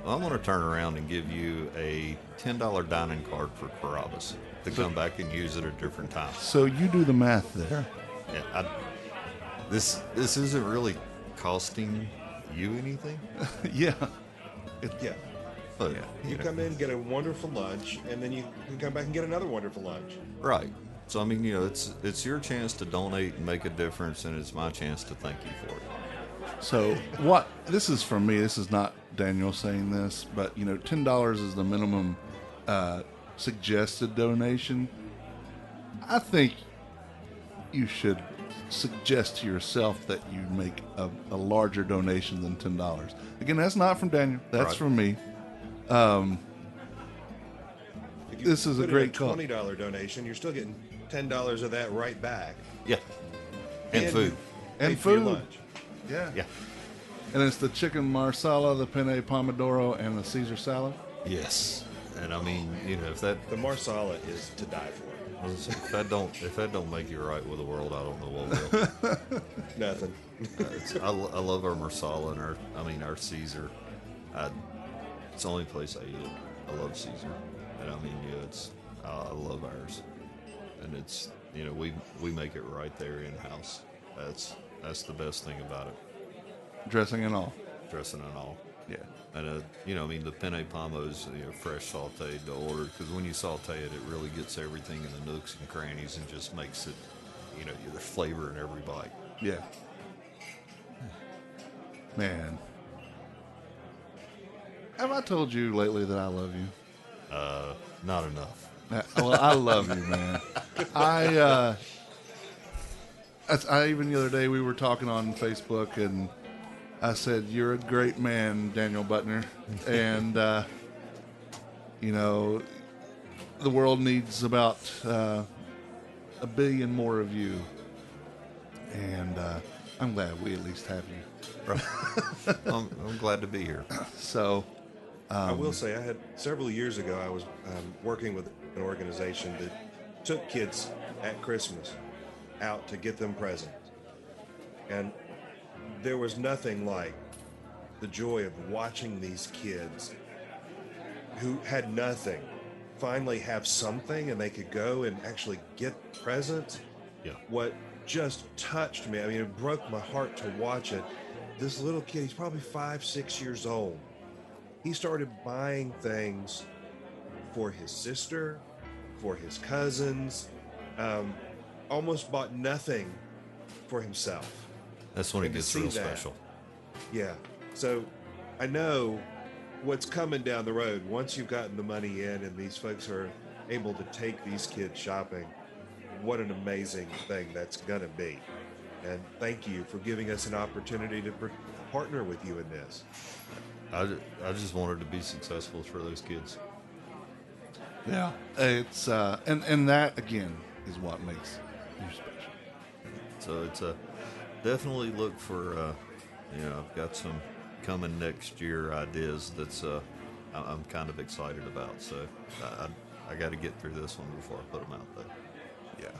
Well, I'm going to turn around and give you a $10 dining card for Carrabba's to come back and use at a different time. So you do the math there. Yeah, this isn't really costing you anything. Yeah. Yeah. But, You come in, get a wonderful lunch, and then you can come back and get another wonderful lunch. Right. So I mean, it's your chance to donate and make a difference, and it's my chance to thank you for it. So this is from me. This is not Daniel saying this, but $10 is the minimum suggested donation. I think you should suggest to yourself that you make a larger donation than $10. Again, that's not from Daniel. That's Right. from me. If you This is a put in great call. $20 donation, you're still getting $10 of that right back. Yeah. And food. And Pay for your food. lunch. Yeah. Yeah. And it's the chicken marsala, the penne pomodoro, and the Caesar salad. Yes. And I mean, if that The marsala is to die for. if that don't make you right with the world, I don't know what will. Nothing. I love our marsala and our Caesar. It's the only place I eat it. I love Caesar, and I mean, I love ours, and it's we make it right there in house. That's the best thing about it. Dressing and all. Dressing and all. Yeah. And I mean, the penne pomos, fresh sautéed to order, because when you saute it, it really gets everything in the nooks and crannies and just makes it, there's flavor in every bite. Yeah. Man. Have I told you lately that I love you? Not enough. Well, I love you, man. I even the other day we were talking on Facebook, and I said, "You're a great man, Daniel Butner," and the world needs about 1 billion more of you, and I'm glad we at least have you. I'm glad to be here. So, I will say, I had several years ago, I was working with an organization that took kids at Christmas out to get them presents. And there was nothing like the joy of watching these kids who had nothing finally have something and they could go and actually get presents. Yeah. What just touched me, I mean, it broke my heart to watch it. This little kid, he's probably 5, 6 years old. He started buying things for his sister, for his cousins, almost bought nothing for himself. That's when it And to gets see real that, special. Yeah. So I know what's coming down the road once you've gotten the money in and these folks are able to take these kids shopping. What an amazing thing that's going to be. And thank you for giving us an opportunity to partner with you in this. I just wanted to be successful for those kids. yeah, it's and that again is what makes you special. So it's definitely look for, I've got some coming next year ideas that's I'm kind of excited about. So I got to get through this one before I put them out there. Yeah.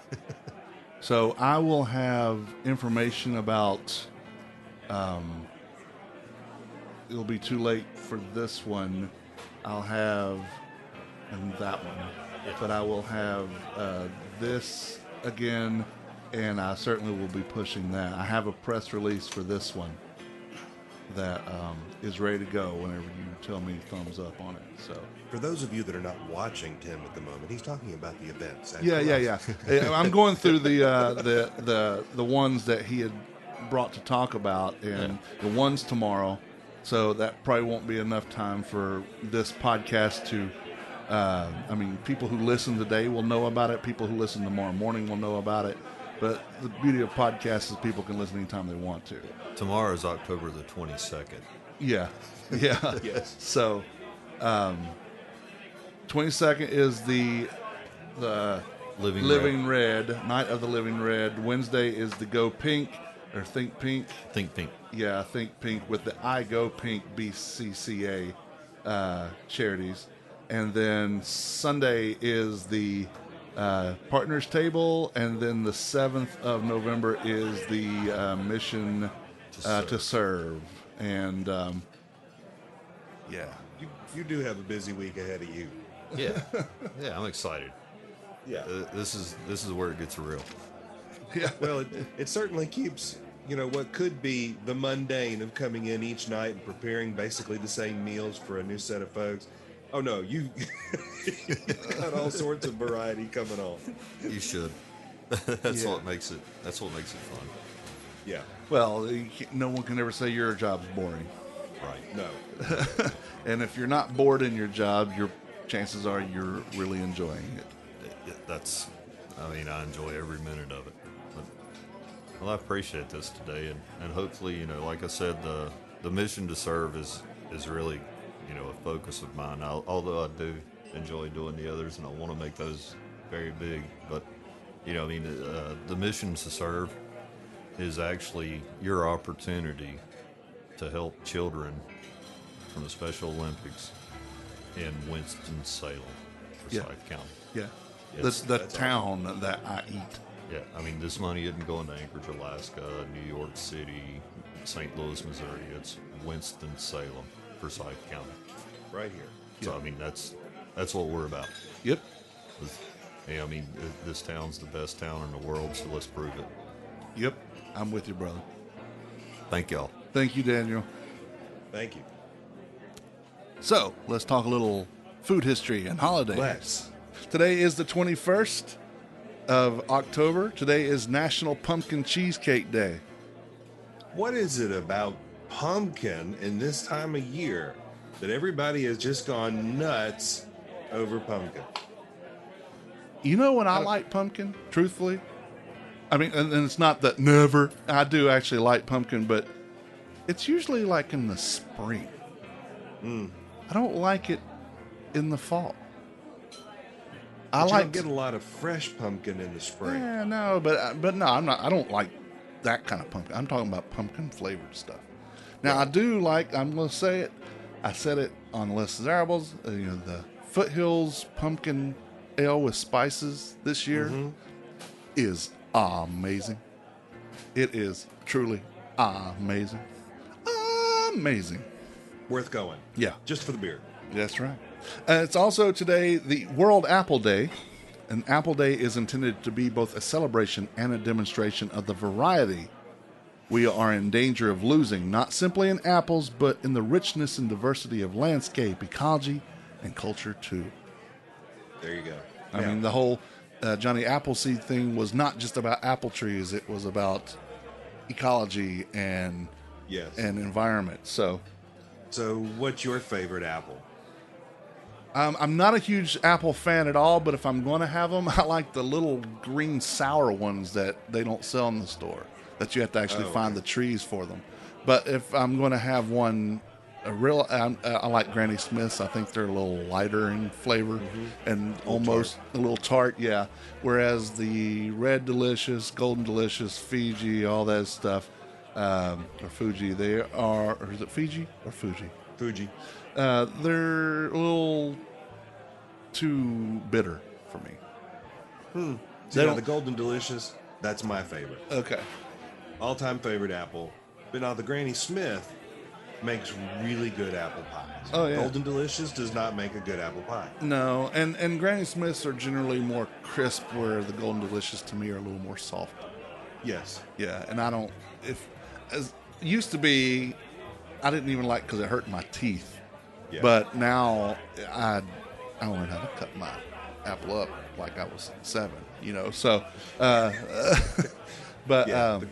So I will have information about. It'll be too late for this one. I'll have and that one, but I will have this again, and I certainly will be pushing that. I have a press release for this one that is ready to go whenever you tell me thumbs up on it. So. For those of you that are not watching Tim at the moment, he's talking about the events. Yeah. I'm going through the ones that he had brought to talk about, and the ones tomorrow. So that probably won't be enough time for this podcast to. I mean, people who listen today will know about it. People who listen tomorrow morning will know about it. But the beauty of podcasts is people can listen anytime they want to. Tomorrow is October the 22nd. Yeah. Yes. So, 22nd is the Living Red, Night of the Living Red. Wednesday is the Go Pink, or Think Pink. Think Pink. Yeah, Think Pink with the I Go Pink BCCA charities. And then Sunday is the Partners Table, and then the 7th of November is the Mission to Serve. And, yeah. You do have a busy week ahead of you. Yeah. Yeah, I'm excited. Yeah. This is where it gets real. Yeah. Well, it certainly keeps, what could be the mundane of coming in each night and preparing basically the same meals for a new set of folks. Oh no, you've got all sorts of variety coming on. You should. That's what makes it fun. Yeah. Well, no one can ever say your job's boring. Right. No. And if you're not bored in your job, your chances are you're really enjoying it. I enjoy every minute of it. Well, I appreciate this today, and hopefully, like I said, the mission to serve is really, a focus of mine. Although I do enjoy doing the others, and I want to make those very big. But, the mission to serve is actually your opportunity to help children from the Special Olympics in Winston-Salem, Forsyth County. Yeah. Yes, the town that I eat. Yeah, this money isn't going to Anchorage, Alaska, New York City, St. Louis, Missouri. It's Winston-Salem, Forsyth County. Right here. So, that's what we're about. Yep. Hey, this town's the best town in the world, so let's prove it. Yep. I'm with you, brother. Thank y'all. Thank you, Daniel. Thank you. So let's talk a little food history and holidays. Let's. Today is the 21st of October. Today is National Pumpkin Cheesecake Day. What is it about pumpkin in this time of year that everybody has just gone nuts over pumpkin? You know when I like pumpkin, truthfully? I mean, and it's not that never. I do actually like pumpkin, but it's usually like in the spring. I don't like it in the fall. I You like don't get a lot of fresh pumpkin in the spring. Yeah, no, but no, I'm not. I don't like that kind of pumpkin. I'm talking about pumpkin flavored stuff. Now I do like. I'm going to say it. I said it on Les Desirables. The Foothills Pumpkin Ale with Spices this year is amazing. It is truly amazing. Amazing. Worth going. Yeah. Just for the beer. That's right. It's also today the World Apple Day. And Apple Day is intended to be both a celebration and a demonstration of the variety we are in danger of losing, not simply in apples, but in the richness and diversity of landscape, ecology, and culture too. There you go. I mean, the whole Johnny Appleseed thing was not just about apple trees. It was about ecology and environment. So what's your favorite apple? I'm not a huge apple fan at all, but if I'm going to have them, I like the little green sour ones that they don't sell in the store, that you have to actually find the trees for them. But if I'm going to have one, I like Granny Smith's. I think they're a little lighter in flavor and almost a little tart, yeah. Whereas the Red Delicious, Golden Delicious, Fiji, all that stuff, or Fuji, they are, or is it Fiji or Fuji? Fuji. They're a little too bitter for me. So the Golden Delicious, that's my favorite. Okay. All-time favorite apple. But now the Granny Smith makes really good apple pies. Oh, yeah. Golden Delicious does not make a good apple pie. No, and Granny Smiths are generally more crisp, where the Golden Delicious to me are a little more soft. Yes. Yeah, and I don't, as used to be, I didn't even like because it hurt my teeth. Yeah. But now I learned how to cut my apple up like I was 7, so, but, the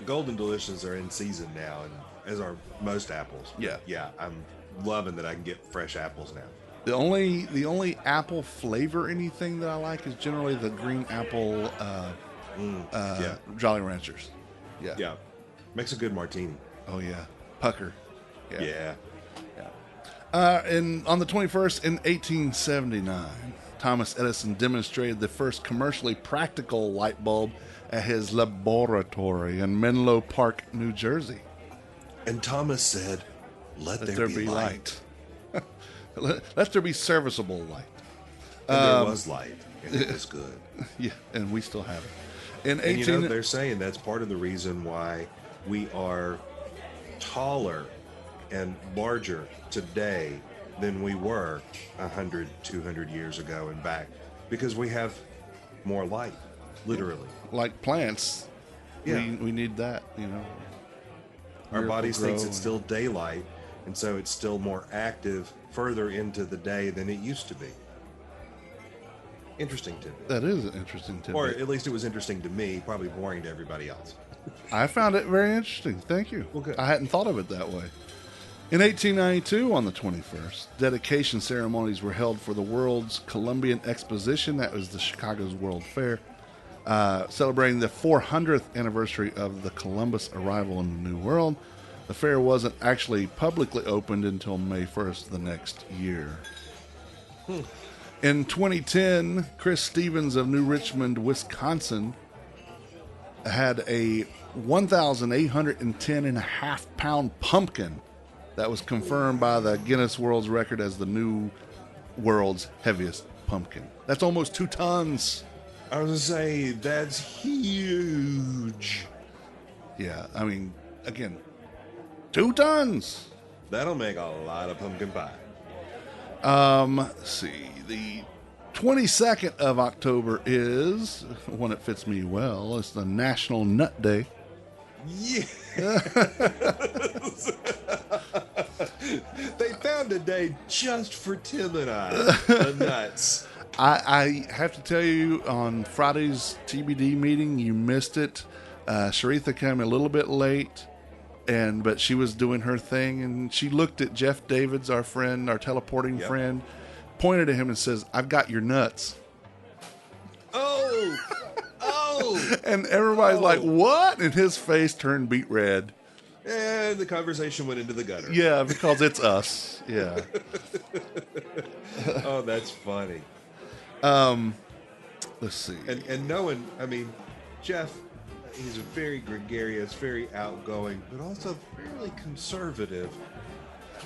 Golden Delicious are in season now, and as are most apples. Yeah. Yeah, I'm loving that I can get fresh apples now. The only apple flavor anything that I like is generally the green apple Jolly Ranchers. Yeah. Yeah. Makes a good martini. Oh yeah. Pucker. Yeah. And on the 21st in 1879, Thomas Edison demonstrated the first commercially practical light bulb at his laboratory in Menlo Park, New Jersey. And Thomas said, let there be light. Let there be serviceable light. And there was light, and it was good. Yeah, and we still have it. And they're saying that's part of the reason why we are taller and larger today than we were 100, 200 years ago and back, because we have more light, literally. Like plants, we need that, Our bodies thinks grow it's still daylight, and so it's still more active further into the day than it used to be. Interesting tidbit. That is an interesting tidbit. Or at least it was interesting to me, probably boring to everybody else. I found it very interesting. Thank you. Well, good. I hadn't thought of it that way. In 1892, on the 21st, dedication ceremonies were held for the World's Columbian Exposition. That was the Chicago's World Fair, celebrating the 400th anniversary of the Columbus arrival in the New World. The fair wasn't actually publicly opened until May 1st the next year. In 2010, Chris Stevens of New Richmond, Wisconsin, had a 1,810.5 pound pumpkin that was confirmed by the Guinness World Record as the new world's heaviest pumpkin. That's almost 2 tons. I was going to say, that's huge. Yeah, I mean, again, 2 tons. That'll make a lot of pumpkin pie. Let's see. The 22nd of October is one that fits me well. It's the National Nut Day. Yeah. They found a day just for Tim and I. The nuts. I have to tell you, on Friday's TBD meeting, you missed it. Sharitha came a little bit late, but she was doing her thing, and she looked at Jeff Davids, our friend, our teleporting friend, pointed at him and says, "I've got your nuts." Oh! And everybody's like, "What?" And his face turned beet red. And the conversation went into the gutter. Yeah, because it's us. Yeah. Oh, that's funny. Let's see. And knowing, I mean, Jeff, he's a very gregarious, very outgoing, but also fairly conservative.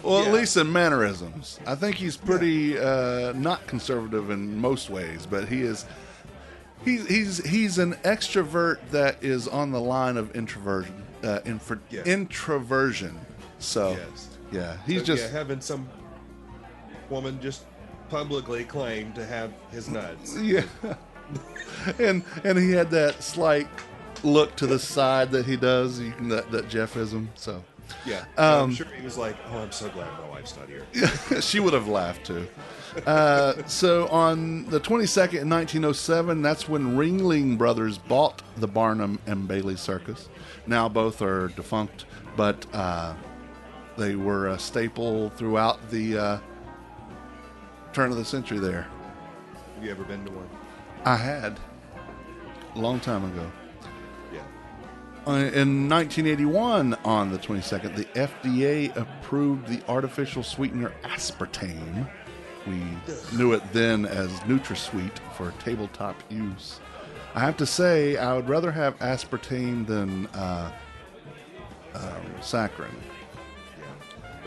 Well, at least in mannerisms. I think he's pretty not conservative in most ways, but he is. He's an extrovert that is on the line of introversion. Introversion. So, he's just having some woman just publicly claim to have his nuts. Yeah, and he had that slight look to the side that he does. That Jeffism. So. Yeah, I'm sure he was like, "Oh, I'm so glad my wife's not here." She would have laughed too. So on the 22nd in 1907, that's when Ringling Brothers bought the Barnum and Bailey Circus. Now both are defunct, but they were a staple throughout the turn of the century there. Have you ever been to one? I had, a long time ago. Yeah. In 1981, on the 22nd, the FDA approved the artificial sweetener aspartame. We knew it then as NutraSweet for tabletop use. I have to say, I would rather have aspartame than saccharin.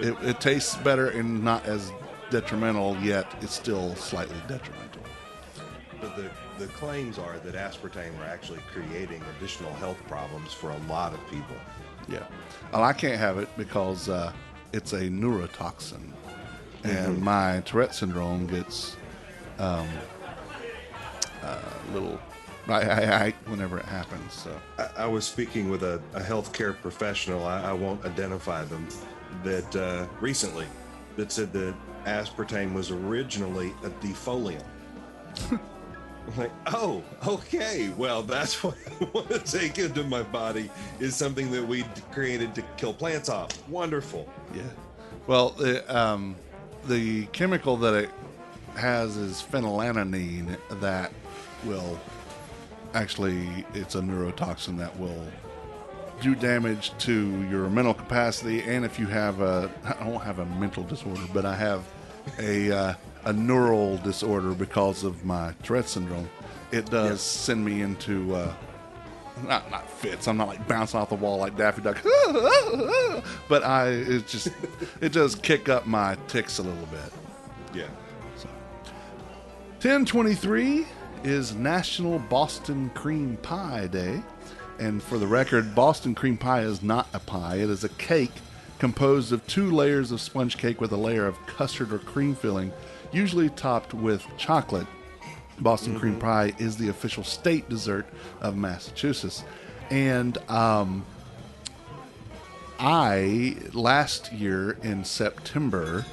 Yeah. It tastes better and not as detrimental, yet it's still slightly detrimental. But the claims are that aspartame are actually creating additional health problems for a lot of people. Yeah. Well, I can't have it because it's a neurotoxin. And my Tourette syndrome gets a little whenever it happens. So I was speaking with a healthcare professional, I won't identify them, that recently that said that aspartame was originally a defoliant. I'm like, oh, okay. Well, that's what I want to take into my body is something that we created to kill plants off. Wonderful. Yeah. Well, the chemical that it has is phenylalanine that will actually, it's a neurotoxin that will do damage to your mental capacity. And if you have I don't have a mental disorder, but I have a neural disorder because of my Tourette syndrome, it does send me into not fits. I'm not like bouncing off the wall like Daffy Duck, but it does kick up my tics a little bit. Yeah. So, 10/23 is National Boston Cream Pie Day, and for the record, Boston cream pie is not a pie. It is a cake composed of 2 layers of sponge cake with a layer of custard or cream filling, usually topped with chocolate. Boston cream pie is the official state dessert of Massachusetts. And last year in September,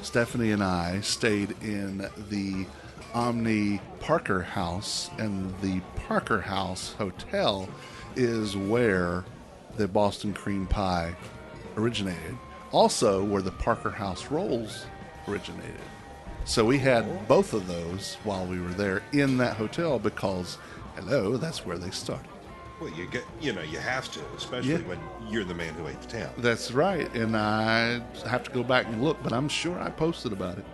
Stephanie and I stayed in the Omni Parker House, and the Parker House Hotel is where the Boston cream pie originated. Also where the Parker House rolls originated. So we had both of those while we were there in that hotel because, that's where they started. Well, you have to, especially when you're the man who ate the town. That's right, and I have to go back and look, but I'm sure I posted about it.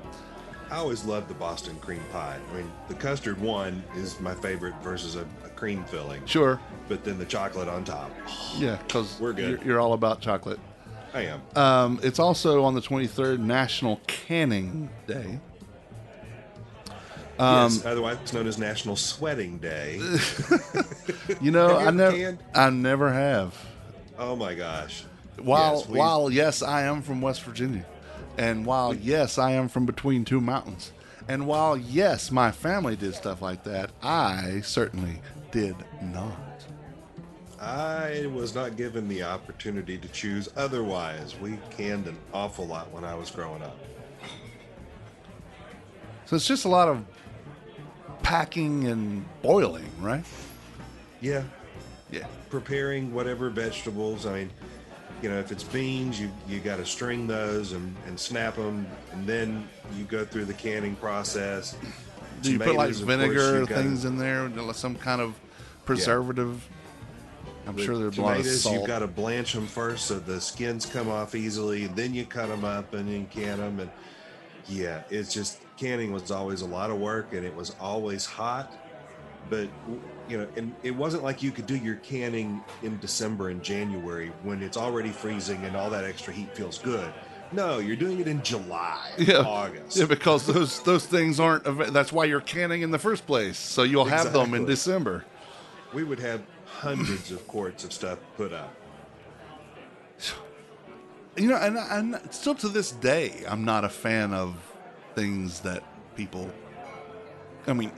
I always loved the Boston cream pie. I mean, the custard one is my favorite versus a cream filling. Sure. But then the chocolate on top. Yeah, because we're good. You're all about chocolate. I am. It's also on the 23rd, National Canning Day. Yes, otherwise known as National Sweating Day. I never have. Oh my gosh! While yes, I am from West Virginia, and while yes, I am from between 2 mountains, and while yes, my family did stuff like that, I certainly did not. I was not given the opportunity to choose otherwise. We canned an awful lot when I was growing up. So it's just a lot of packing and boiling, right? Yeah, Yeah. preparing whatever vegetables. I mean, if it's beans, you got to string those and snap them, and then you go through the canning process. Do you put like Tomatoes, of course, vinegar you've gotta- things in there, some kind of preservative? I'm sure there's a lot of tomatoes, salt. you've got to blanch them first so the skins come off easily. Then you cut them up and then can them. And yeah, it's just canning was always a lot of work, and it was always hot. But and it wasn't like you could do your canning in December and January when it's already freezing and all that extra heat feels good. No, you're doing it in July, August. Yeah, because those things aren't. That's why you're canning in the first place. So you'll have them in Exactly. December. We would have hundreds of quarts of stuff put up. And still to this day, I'm not a fan of things that people. I mean,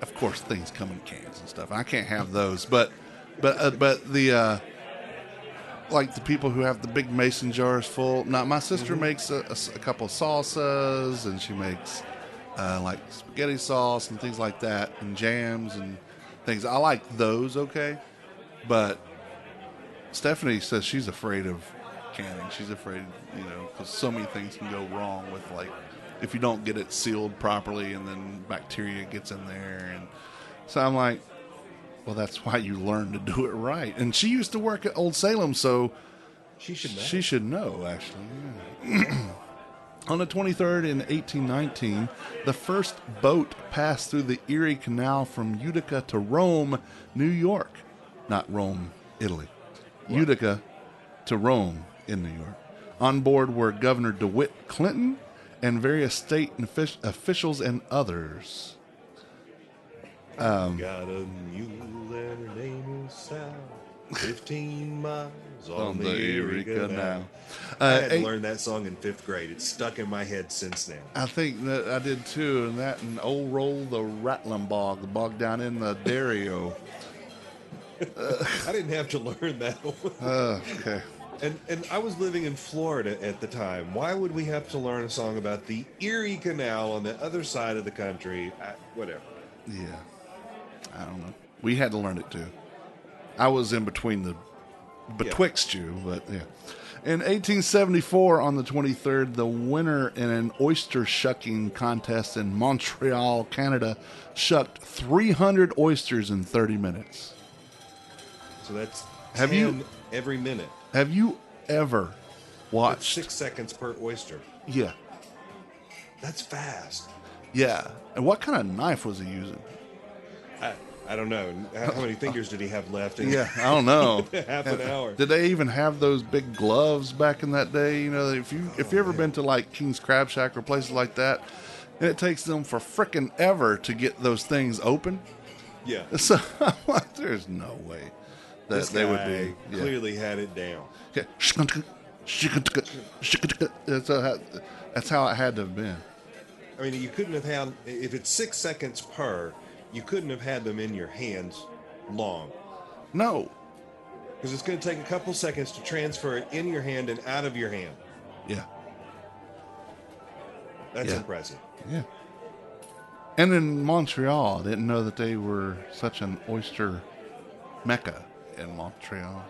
of course, things come in cans and stuff. I can't have those, but the like the people who have the big mason jars full. Now, my sister makes a couple of salsas, and she makes like spaghetti sauce and things like that, and jams and things. I like those, okay, but Stephanie says she's afraid of canning. She's afraid, because so many things can go wrong with, like, if you don't get it sealed properly and then bacteria gets in there. And so I'm like, well, that's why you learn to do it right. And she used to work at Old Salem, so She should know. she should know, actually. Yeah. On the 23rd in 1819, the first boat passed through the Erie Canal from Utica to Rome, New York. Not Rome, Italy. Utica to Rome in New York. On board were Governor DeWitt Clinton and various state officials and others. Got a mule and her name is Sal. 15 miles on the Erie Canal. I had to learn that song in 5th grade. It's stuck in my head since then. I think that I did too, and that and Old Roll the Rattling Bog, the bog down in the Dario. I didn't have to learn that one. Okay. And I was living in Florida at the time. Why would we have to learn a song about the Erie Canal on the other side of the country? Whatever. Yeah. I don't know. We had to learn it too. I was in betwixt you, but yeah. In 1874, on the 23rd, the winner in an oyster shucking contest in Montreal, Canada, shucked 300 oysters in 30 minutes. So that's Have 10 you- every minute. Have you ever That's watched? 6 seconds per oyster. Yeah. That's fast. Yeah. And what kind of knife was he using? I don't know. How many fingers did he have left? In Yeah, I don't know. half an hour. Did they even have those big gloves back in that day? If you ever been to like King's Crab Shack or places like that, and it takes them for frickin' ever to get those things open. Yeah. So I'm like, there's no way that This they would guy be. Yeah. clearly had it down. Yeah. That's how it had to have been. I mean, you couldn't have had, if it's 6 seconds per, you couldn't have had them in your hands long. No. Because it's going to take a couple seconds to transfer it in your hand and out of your hand. Yeah. That's Yeah. impressive. Yeah. And in Montreal, I didn't know that they were such an oyster mecca in Montreal.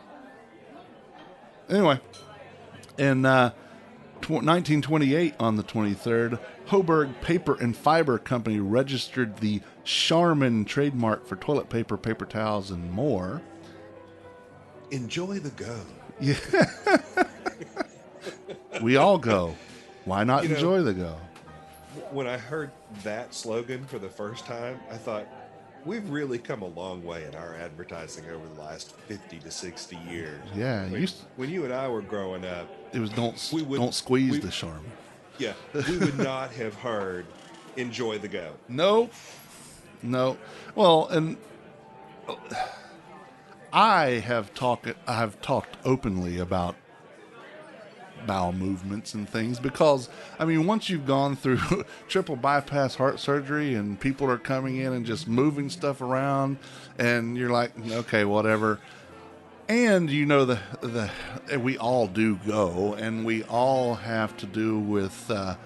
Anyway, in 1928, on the 23rd, Hoburg Paper and Fiber Company registered the Charmin trademark for toilet paper, paper towels, and more. Enjoy the go. We all go. Why not You know- enjoy the go? When I heard that slogan for the first time, I thought, we've really come a long way in our advertising over the last 50 to 60 years. Yeah, When you and I were growing up, it was don't we squeeze we- the Charmin. yeah, we would not have heard enjoy the go. No. Well, and I have talked openly about bowel movements and things because, I mean, once you've gone through triple bypass heart surgery and people are coming in and just moving stuff around and you're like, okay, whatever. And you know the we all do go, and we all have to do with The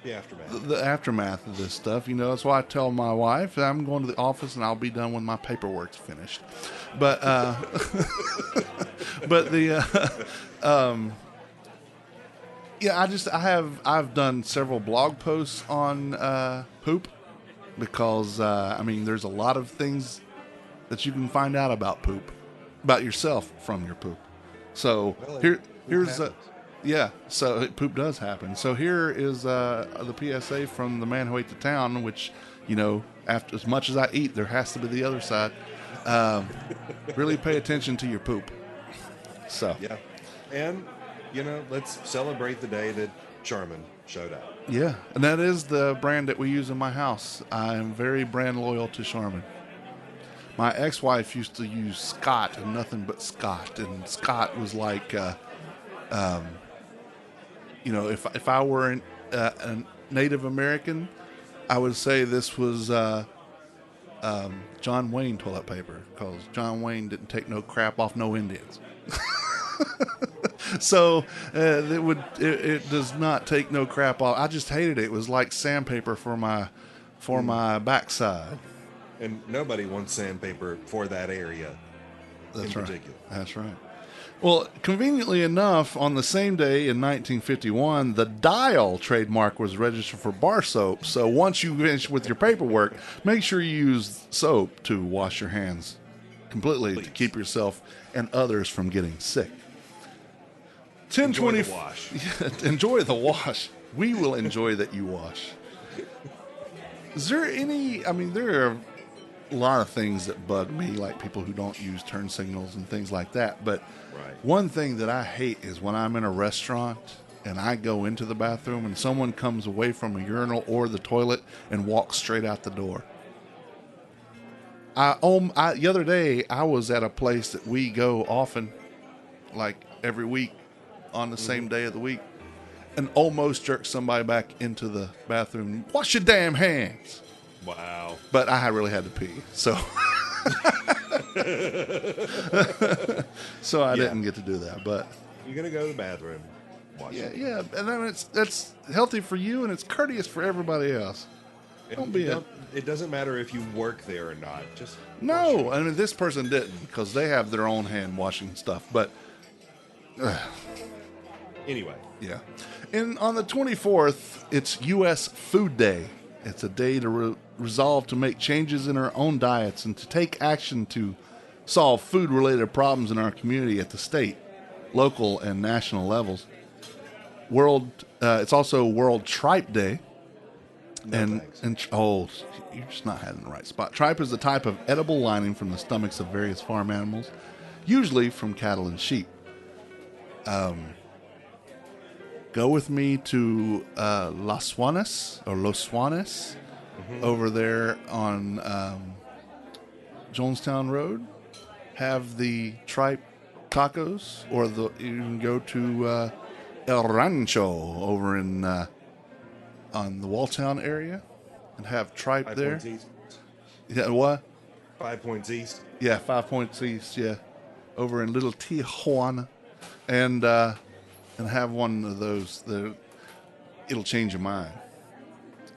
aftermath. the aftermath of this stuff. You know, that's why I tell my wife I'm going to the office and I'll be done when my paperwork's finished. But but the yeah, I've done several blog posts on poop because I mean there's a lot of things that you can find out about poop, about yourself from your poop. So Well, here's happens. yeah, so poop does happen. So here is the PSA from the man who ate the town, which, you know, after as much as I eat, there has to be the other side. Really pay attention to your poop. So Yeah. And, you know, let's celebrate the day that Charmin showed up. yeah, and that is the brand that we use in my house. I am very brand loyal to Charmin. My ex-wife used to use Scott and nothing but Scott, and Scott was like, you know, if I were a Native American, I would say this was John Wayne toilet paper, because John Wayne didn't take no crap off no Indians. So it does not take no crap off. I just hated it. It was like sandpaper for my backside. And nobody wants sandpaper for that area in particular. That's right. Well, conveniently enough, on the same day in 1951, the Dial trademark was registered for bar soap. So once you finish with your paperwork, make sure you use soap to wash your hands completely to keep yourself and others from getting sick. Enjoy the wash. Enjoy the wash. We will enjoy that you wash. Is there any, I mean, there are a lot of things that bug me, like people who don't use turn signals and things like that. But Right. one thing that I hate is when I'm in a restaurant and I go into the bathroom and someone comes away from a urinal or the toilet and walks straight out the door. The other day, I was at a place that we go often, like every week on the same day of the week, and almost jerked somebody back into the bathroom. Wash your damn hands. Wow. But I really had to pee, so so I didn't get to do that. But You're going to go to the bathroom. Wash it. yeah, and then that's healthy for you and it's courteous for everybody else. Don't be a It doesn't matter if you work there or not. Just no. I mean, this person didn't because they have their own hand washing stuff. But anyway. yeah, and on the 24th, it's U.S. Food Day. It's a day to resolve to make changes in our own diets and to take action to solve food-related problems in our community at the state, local, and national levels. It's also World Tripe Day. Thanks. You're just not heading in the right spot. Tripe is a type of edible lining from the stomachs of various farm animals, usually from cattle and sheep. Go with me to Los Suanes, over there on Jonestown Road. Have the tripe tacos, or you can go to El Rancho over in on the Walltown area and have tripe 5 there. points east. Yeah, what? 5 points east. Yeah, 5 points east. Yeah, over in Little Tijuana, and have one of those. It'll change your mind.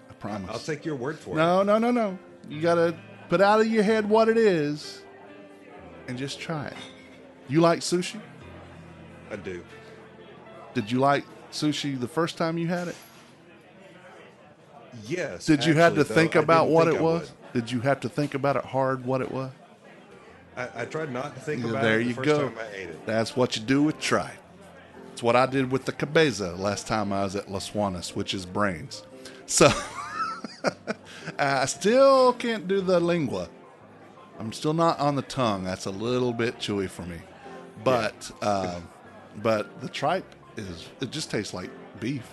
I promise. I'll take your word for it. No. You gotta put out of your head what it is, and just try it. You like sushi? I do. Did you like sushi the first time you had it? Yes. Did you have to actually, think though, I about didn't what think it I was? Did you have to think about it hard what it was? would. I tried not to think Yeah, about there it the you first go. time I ate it. That's what you do with tripe. It's what I did with the cabeza last time I was at Los Suanes, which is brains. So I still can't do the lingua. I'm still not on the tongue. That's a little bit chewy for me. But but the tripe it just tastes like beef.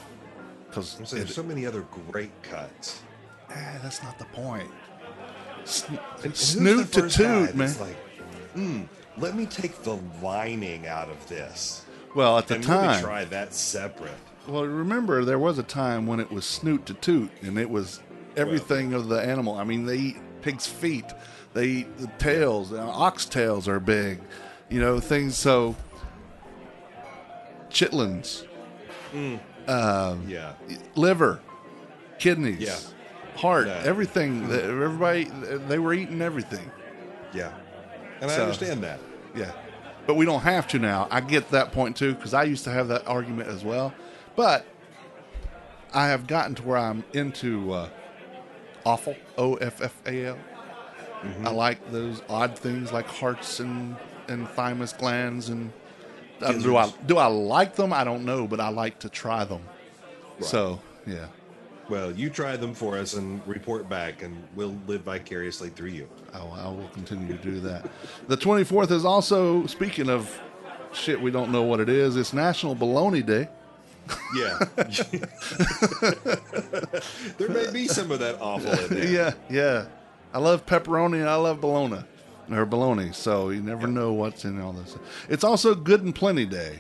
Because So there's so many other great cuts. that's not the point. And who's Snoot the to first guy toot, man. that's like, let me take the lining out of this. Well, at the And time, maybe try that separate. well, remember there was a time when it was snoot to toot, and it was everything of the animal. I mean, they eat pig's feet, They eat the tails. Ox tails are big. Things. So chitlins, Yeah. liver, kidneys, Yeah. heart, That- everything. Everybody, they were eating everything. Yeah. And I So- understand that. Yeah. But we don't have to now. I get that point too, because I used to have that argument as well. But I have gotten to where I'm into offal, OFFAL. I like those odd things like hearts and thymus glands. And do I like them? I don't know, but I like to try them. Right. So, yeah. Well, you try them for us and report back, and we'll live vicariously through you. I will continue to do that. The 24th is also, speaking of shit we don't know what it is, it's National Bologna Day. Yeah. There may be some of that awful in there. Yeah. I love pepperoni and I love bologna, so you never know what's in all this. It's also Good and Plenty Day.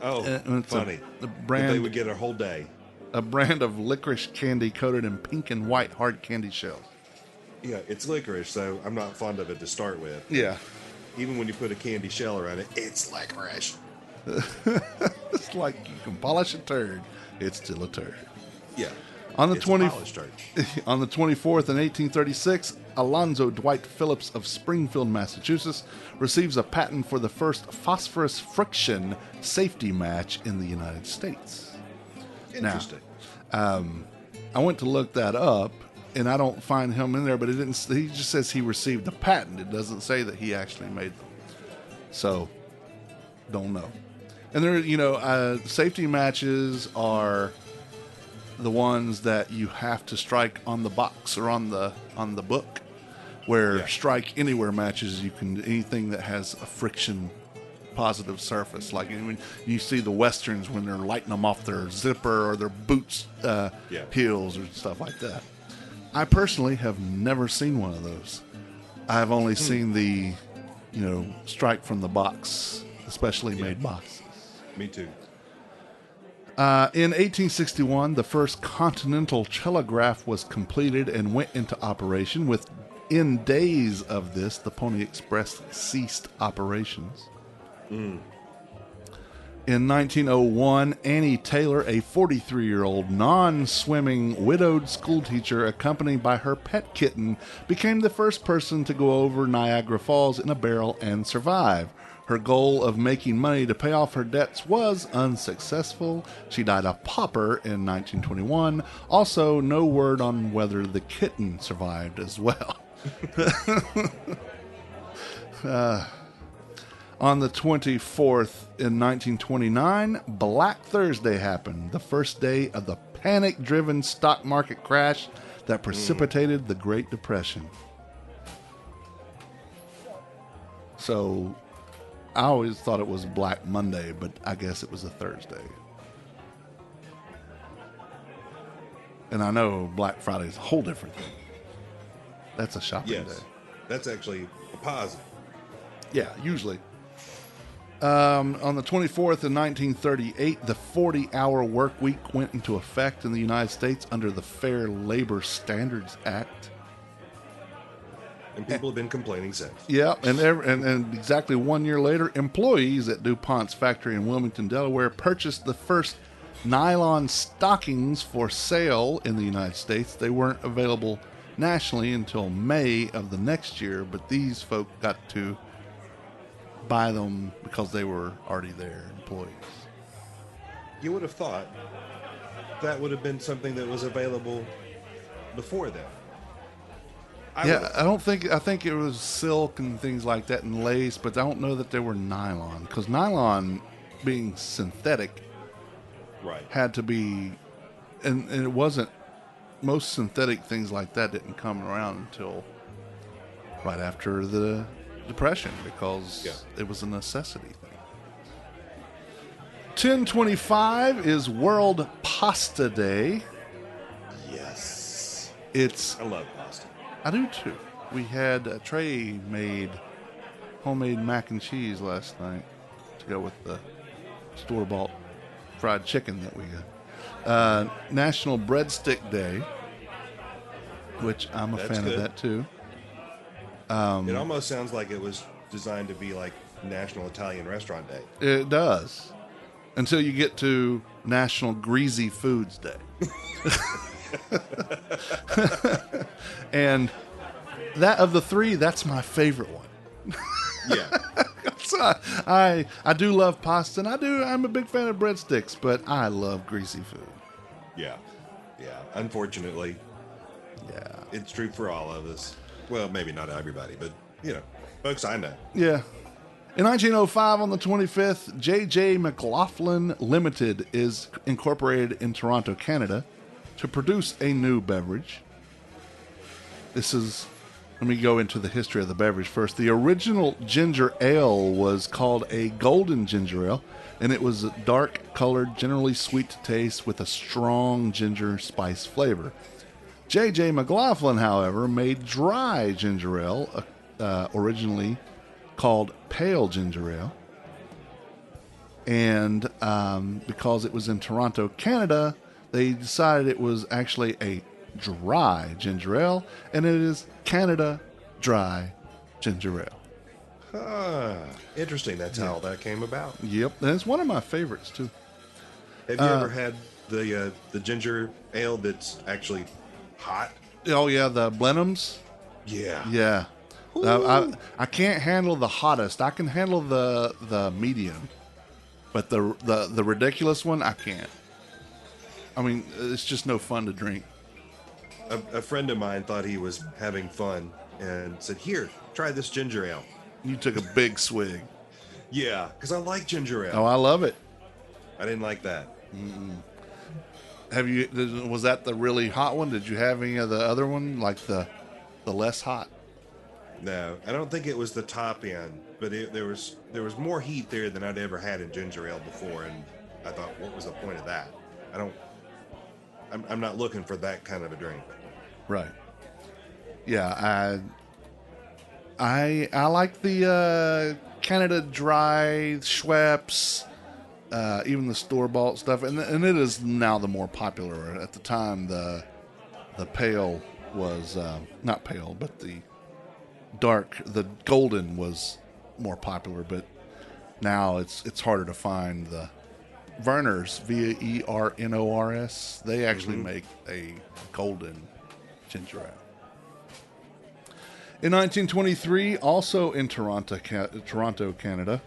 Oh, And it's funny. a But brand, they would get a whole day. a brand of licorice candy coated in pink and white hard candy shells. Yeah, it's licorice, so I'm not fond of it to start with. Yeah. Even when you put a candy shell around it, it's licorice. It's like you can polish a turd, it's still a turd. Yeah. On the It's 20 a polished turd. On the 24th in 1836, Alonzo Dwight Phillips of Springfield, Massachusetts, receives a patent for the first phosphorus friction safety match in the United States. Interesting. I went to look that up, and I don't find him in there, but it didn't. He just says he received a patent. It doesn't say that he actually made them. So, don't know. And there, safety matches are the ones that you have to strike on the box or on the book. Where strike anywhere matches, you can anything that has a friction positive surface. Like when you see the westerns when they're lighting them off their zipper or their boots heels or stuff like that. I personally have never seen one of those. I've only seen the strike from the box, especially made boxes. Me too. In 1861, the first continental telegraph was completed and went into operation. Within days of this, the Pony Express ceased operations. In 1901, Annie Taylor, a 43-year-old non-swimming widowed schoolteacher accompanied by her pet kitten, became the first person to go over Niagara Falls in a barrel and survive. Her goal of making money to pay off her debts was unsuccessful. She died a pauper in 1921. Also, no word on whether the kitten survived as well. On the 24th in 1929, Black Thursday happened, the first day of the panic-driven stock market crash that precipitated the Great Depression. So, I always thought it was Black Monday, but I guess it was a Thursday. And I know Black Friday is a whole different thing. That's a shopping day. That's actually a positive. Yeah, usually. On the 24th in 1938, the 40-hour work week went into effect in the United States under the Fair Labor Standards Act. And people have been complaining since. Yeah, and exactly 1 year later, employees at DuPont's factory in Wilmington, Delaware, purchased the first nylon stockings for sale in the United States. They weren't available nationally until May of the next year, but these folk got to buy them because they were already there, employees. You would have thought that would have been something that was available before then. I think it was silk and things like that and lace, but I don't know that they were nylon, because nylon being synthetic had to be, and it wasn't, most synthetic things like that didn't come around until right after the Depression, because it was a necessity thing. 10/25 is World Pasta Day. Yes. I love pasta. I do too. We had Trey made homemade mac and cheese last night to go with the store-bought fried chicken that we got. National Breadstick Day, which I'm a fan of that too. It almost sounds like it was designed to be like National Italian Restaurant Day. It does. Until you get to National Greasy Foods Day. And that of the three, that's my favorite one. Yeah. So I do love pasta, and I'm a big fan of breadsticks, but I love greasy food. Yeah. Yeah. Unfortunately, Yeah. it's true for all of us. Well, maybe not everybody, but, folks I know. Yeah. In 1905, on the 25th, J.J. McLaughlin Limited is incorporated in Toronto, Canada, to produce a new beverage. Let me go into the history of the beverage first. The original ginger ale was called a golden ginger ale, and it was a dark-colored, generally sweet to taste with a strong ginger spice flavor. J.J. McLaughlin, however, made dry ginger ale, originally called pale ginger ale. And because it was in Toronto, Canada, they decided it was actually a dry ginger ale, and it is Canada Dry Ginger Ale. Interesting. That's how that came about. Yep, and it's one of my favorites too. Have you ever had the ginger ale that's actually hot? Oh yeah, the Blenheims. Yeah. Yeah, I can't handle the hottest. I can handle the medium, but the ridiculous one I can't. I mean, it's just no fun to drink. A friend of mine thought he was having fun and said, "Here, try this ginger ale." You took a big swig. Yeah, because I like ginger ale. Oh, I love it. I didn't like that. Was that the really hot one? Did you have any of the other one, like the less hot? No, I don't think it was the top end, but there was more heat there than I'd ever had in ginger ale before, and I thought, what was the point of that? I'm not looking for that kind of a drink. Right. Yeah, I like the Canada Dry, Schweppes, even the store-bought stuff, and it is now the more popular. At the time, the pale was not pale, but the golden was more popular. But now it's harder to find the Vernors, Vernors. They actually make a golden ginger ale. In 1923, also in Toronto, Canada,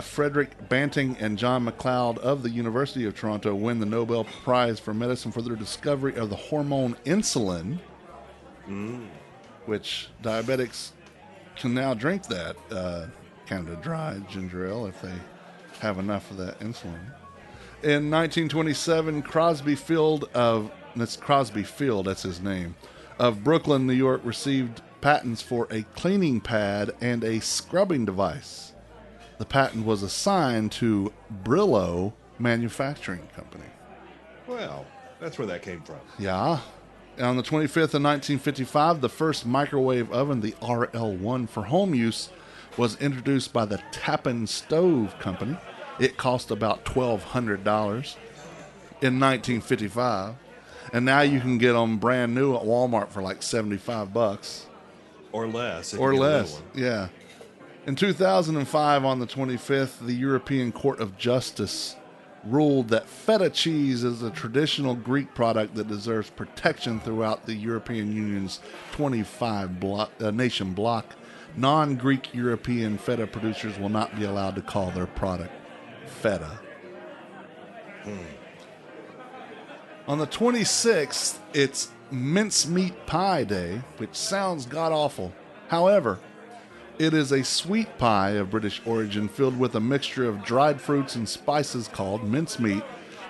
Frederick Banting and John MacLeod of the University of Toronto win the Nobel Prize for Medicine for their discovery of the hormone insulin, which diabetics can now drink that Canada Dry ginger ale if they have enough of that insulin. In 1927, Crosby Field, that's his name, of Brooklyn, New York, received patents for a cleaning pad and a scrubbing device. The patent was assigned to Brillo Manufacturing Company. Well, that's where that came from. Yeah. And on the 25th of 1955, the first microwave oven, the RL1 for home use, was introduced by the Tappan Stove Company. It cost about $1,200 in 1955. And now you can get them brand new at Walmart for like $75. Or less. Or less, yeah. In 2005, on the 25th, the European Court of Justice ruled that feta cheese is a traditional Greek product that deserves protection throughout the European Union's 25-nation bloc. Non-Greek European feta producers will not be allowed to call their product feta. On the 26th, it's Mincemeat Pie Day, which sounds god-awful. However, it is a sweet pie of British origin filled with a mixture of dried fruits and spices called mincemeat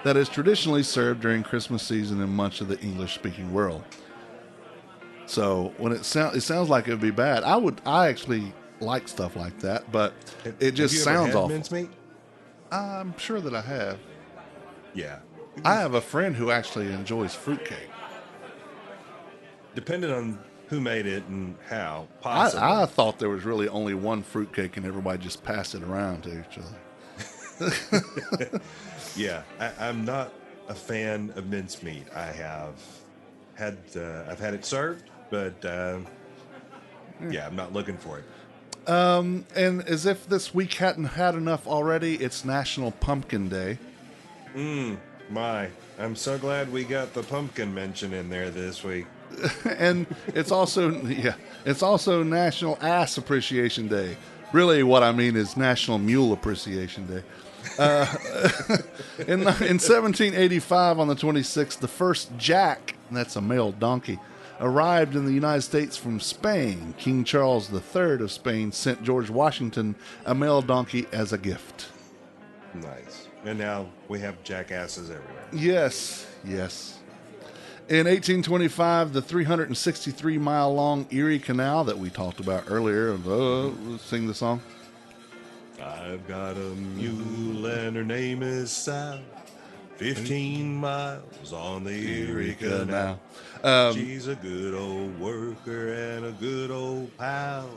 that is traditionally served during Christmas season in much of the English-speaking world. So when it sounds like it would be bad. I actually like stuff like that, but it just sounds awful. Mincemeat? I'm sure that I have. Yeah. I have a friend who actually enjoys fruitcake. Depending on who made it and how, possibly. I thought there was really only one fruitcake and everybody just passed it around to each other. Yeah, I'm not a fan of mincemeat. I've had it served, but Yeah, I'm not looking for it. And as if this week hadn't had enough already, it's National Pumpkin Day. I'm so glad we got the pumpkin mention in there this week. And it's also National Ass Appreciation Day. Really, what I mean is National Mule Appreciation Day. In 1785, on the 26th, the first jack, and that's a male donkey, arrived in the United States from Spain. King Charles III of Spain sent George Washington a male donkey as a gift. Nice. And now we have jackasses everywhere. Yes. In 1825, the 363-mile-long Erie Canal that we talked about earlier, sing the song. I've got a mule and her name is Sal. 15 miles on the Erie Canal. She's a good old worker and a good old pal.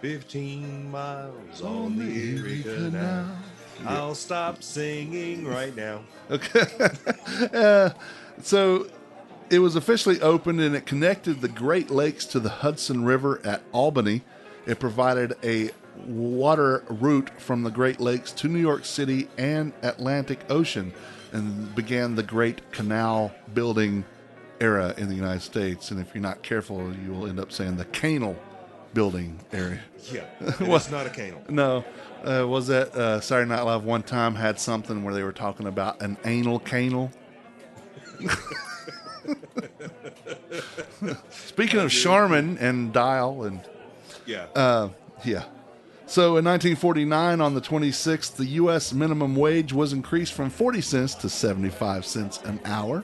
15 miles on the Erie Canal. I'll stop singing right now. Okay. So it was officially opened and it connected the Great Lakes to the Hudson River at Albany. It provided a water route from the Great Lakes to New York City and Atlantic Ocean, and began the Great Canal building era in the United States. And if you're not careful, you will end up saying the canal building area. Yeah, it's not a canal. No. Was that Saturday Night Live one time had something where they were talking about an anal canal? Speaking of Charmin and Dial and... Yeah. Yeah. So in 1949, on the 26th, the U.S. minimum wage was increased from 40 cents to 75 cents an hour.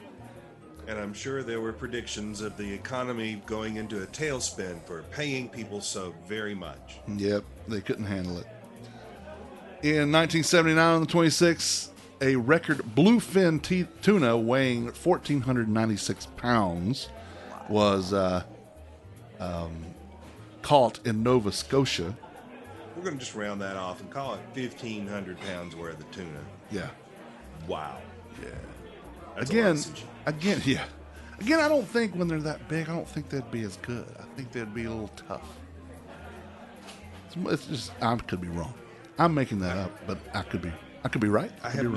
And I'm sure there were predictions of the economy going into a tailspin for paying people so very much. Yep, they couldn't handle it. In 1979, on the 26th, a record bluefin tuna weighing 1,496 pounds was caught in Nova Scotia. We're going to just round that off and call it 1,500 pounds worth of tuna. Yeah. Wow. Yeah. That's Again, yeah. Again, I don't think when they're that big, I don't think they'd be as good. I think they'd be a little tough. It's just, I could be wrong. I'm making that up, but I could be right. I have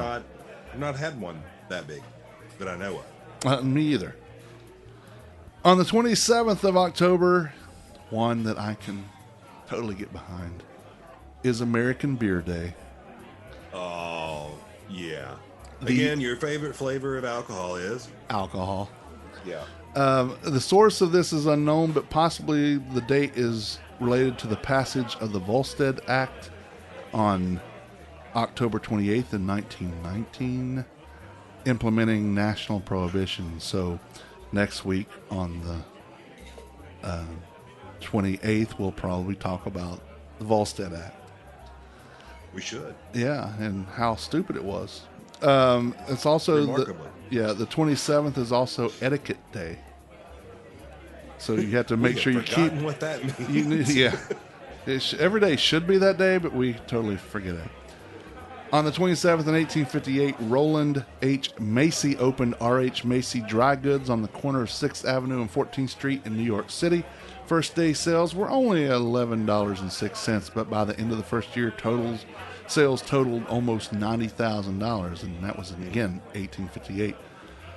not had one that big that I know of. Me either. On the 27th of October, one that I can totally get behind is American Beer Day. Oh, yeah. Again, your favorite flavor of alcohol is? Alcohol. Yeah. The source of this is unknown, but possibly the date is related to the passage of the Volstead Act on October 28th in 1919, implementing national prohibition. So next week on the 28th, we'll probably talk about the Volstead Act. We should. Yeah, and how stupid it was. It's also the 27th is also Etiquette Day. So you have to make sure you keep what that means. Yeah, every day should be that day, but we totally forget it. On the 27th in 1858, Roland H. Macy opened R.H. Macy Dry Goods on the corner of 6th Avenue and 14th Street in New York City. First day sales were only $11.06, but by the end of the first year, sales totaled almost $90,000, and that was again 1858.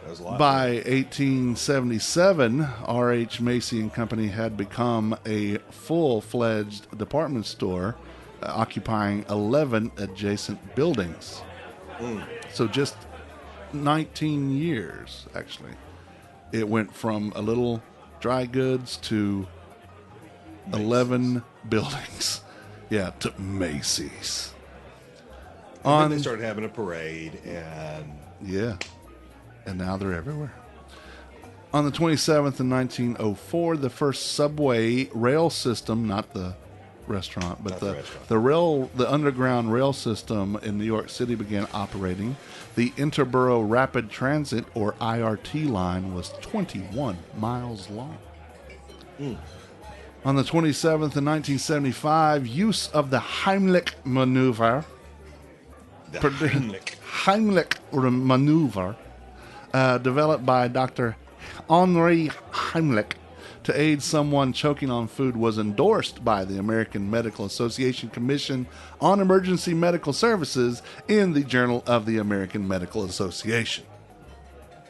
That was a lot. By 1877, R.H. Macy and Company had become a full-fledged department store, occupying 11 adjacent buildings. So just 19 years, actually. It went from a little dry goods to Macy's. 11 buildings. Yeah, to Macy's. And then they started having a parade, and... Yeah, and now they're everywhere. On the 27th in 1904, the first subway rail system, not the restaurant, but the underground rail system in New York City began operating. The Interborough Rapid Transit, or IRT line, was 21 miles long. On the 27th in 1975, use of the Heimlich maneuver, Heimlich maneuver, developed by Dr. Henri Heimlich, to aid someone choking on food was endorsed by the American Medical Association Commission on Emergency Medical Services in the Journal of the American Medical Association.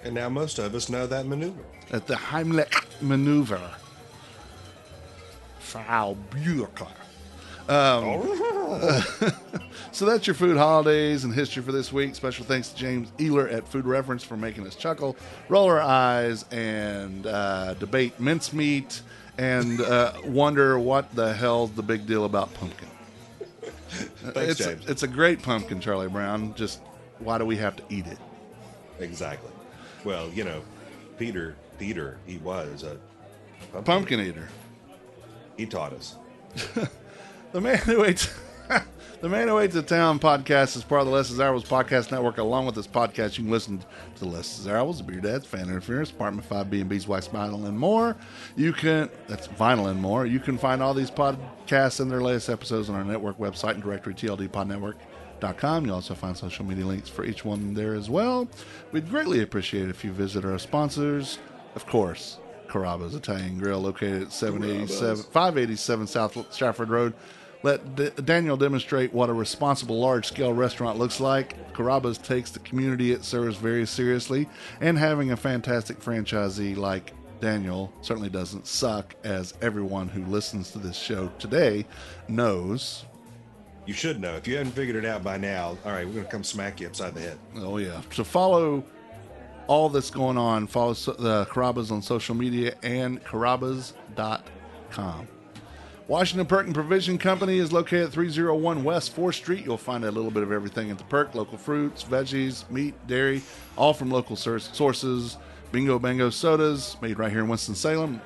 And now most of us know that maneuver. At the Heimlich maneuver. Frau Buerkler. So that's your food holidays and history for this week. Special thanks to James Ealer at Food Reference for making us chuckle, roll our eyes, and debate mincemeat, and wonder what the hell's the big deal about pumpkin. Thanks, James. It's a great pumpkin, Charlie Brown. Just why do we have to eat it? Exactly. Well, you know, Peter, he was a Pumpkin eater. He taught us. The Man Who Ate the Town podcast is part of the Les Desirables Podcast Network. Along with this podcast, you can listen to the Les Desirables, the Beer Dads, Fan Interference, Apartment 5B and Beeswax, Vinyl, and more. That's Vinyl and more. You can find all these podcasts and their latest episodes on our network website and directory, tldpodnetwork.com. You'll also find social media links for each one there as well. We'd greatly appreciate it if you visit our sponsors. Of course, Carrabba's Italian Grill, located at 587 South Stratford Road. Let Daniel demonstrate what a responsible large-scale restaurant looks like. Carrabba's takes the community it serves very seriously, and having a fantastic franchisee like Daniel certainly doesn't suck, as everyone who listens to this show today knows. You should know. If you haven't figured it out by now, all right, we're going to come smack you upside the head. Oh, yeah. So follow all that's going on. Follow the Carrabba's on social media and carrabbas.com. Washington Perk and Provision Company is located at 301 West 4th Street. You'll find a little bit of everything at the Perk. Local fruits, veggies, meat, dairy, all from local sources. Bingo Bango sodas, made right here in Winston-Salem.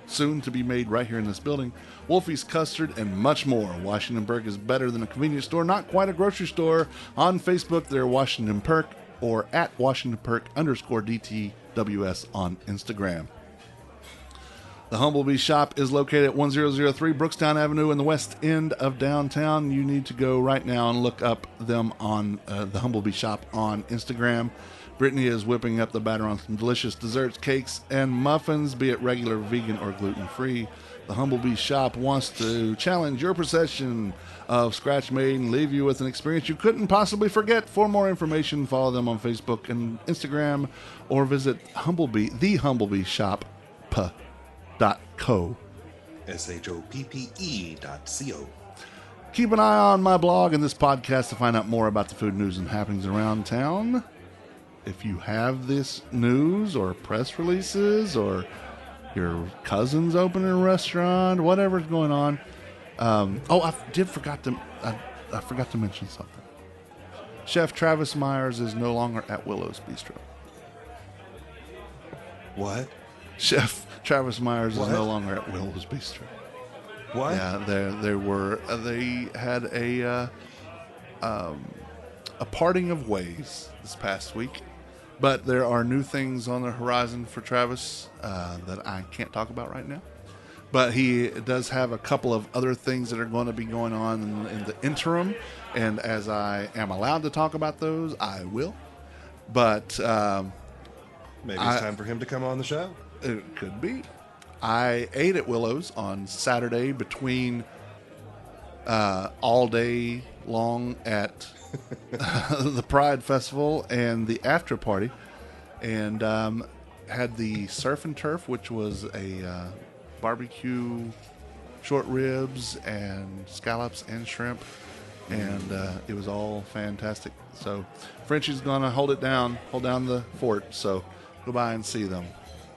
Soon to be made right here in this building. Wolfie's Custard, and much more. Washington Perk is better than a convenience store, not quite a grocery store. On Facebook, they're Washington Perk, or at Washington Perk _DTWS on Instagram. The Humblebee Shop is located at 1003 Brookstown Avenue in the west end of downtown. You need to go right now and look up them on the Humblebee Shop on Instagram. Brittany is whipping up the batter on some delicious desserts, cakes, and muffins, be it regular, vegan, or gluten-free. The Humblebee Shop wants to challenge your perception of Scratch Made and leave you with an experience you couldn't possibly forget. For more information, follow them on Facebook and Instagram, or visit the Humblebee Shop. .co. SHOPPE.co. Keep an eye on my blog and this podcast to find out more about the food news and happenings around town. If you have this news or press releases, or your cousin's opening a restaurant, whatever's going on. I forgot to mention something. Chef Travis Myers is no longer at Willow's Bistro. What? Chef Travis Myers is no longer at Willow's Bistro. What? Yeah, they had a parting of ways this past week, but there are new things on the horizon for Travis that I can't talk about right now. But he does have a couple of other things that are going to be going on in the interim, and as I am allowed to talk about those, I will. But maybe it's time for him to come on the show. It could be. I ate at Willow's on Saturday between all day long at the Pride Festival and the after party, and had the surf and turf, which was a barbecue, short ribs and scallops and shrimp, and it was all fantastic. So Frenchie's gonna hold down the fort, so go by and see them.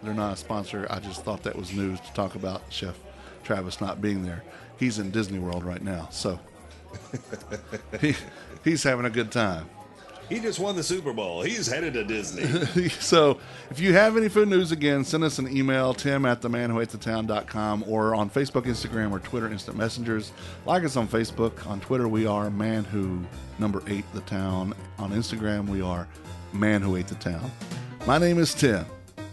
They're not a sponsor. I just thought that was news to talk about Chef Travis not being there. He's in Disney World right now, so he's having a good time. He just won the Super Bowl. He's headed to Disney. So if you have any food news, again, send us an email, tim@themanwhoatethetown.com, or on Facebook, Instagram, or Twitter Instant Messengers. Like us on Facebook. On Twitter, we are man_who_ate_the_town. On Instagram, we are man_who_ate_the_town. My name is Tim.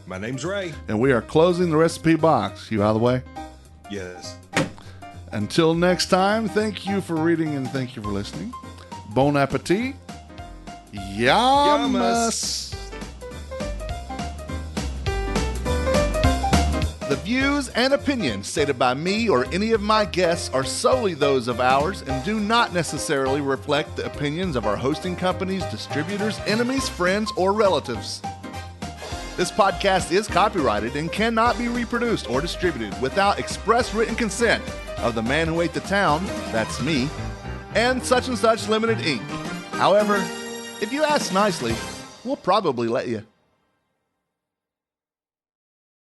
My name's Ray. And we are closing the recipe box. You out of the way? Yes. Until next time, thank you for reading and thank you for listening. Bon appetit. Yamas. The views and opinions stated by me or any of my guests are solely those of ours and do not necessarily reflect the opinions of our hosting companies, distributors, enemies, friends, or relatives. This podcast is copyrighted and cannot be reproduced or distributed without express written consent of the man who ate the town, that's me, and Such Limited Inc. However, if you ask nicely, we'll probably let you.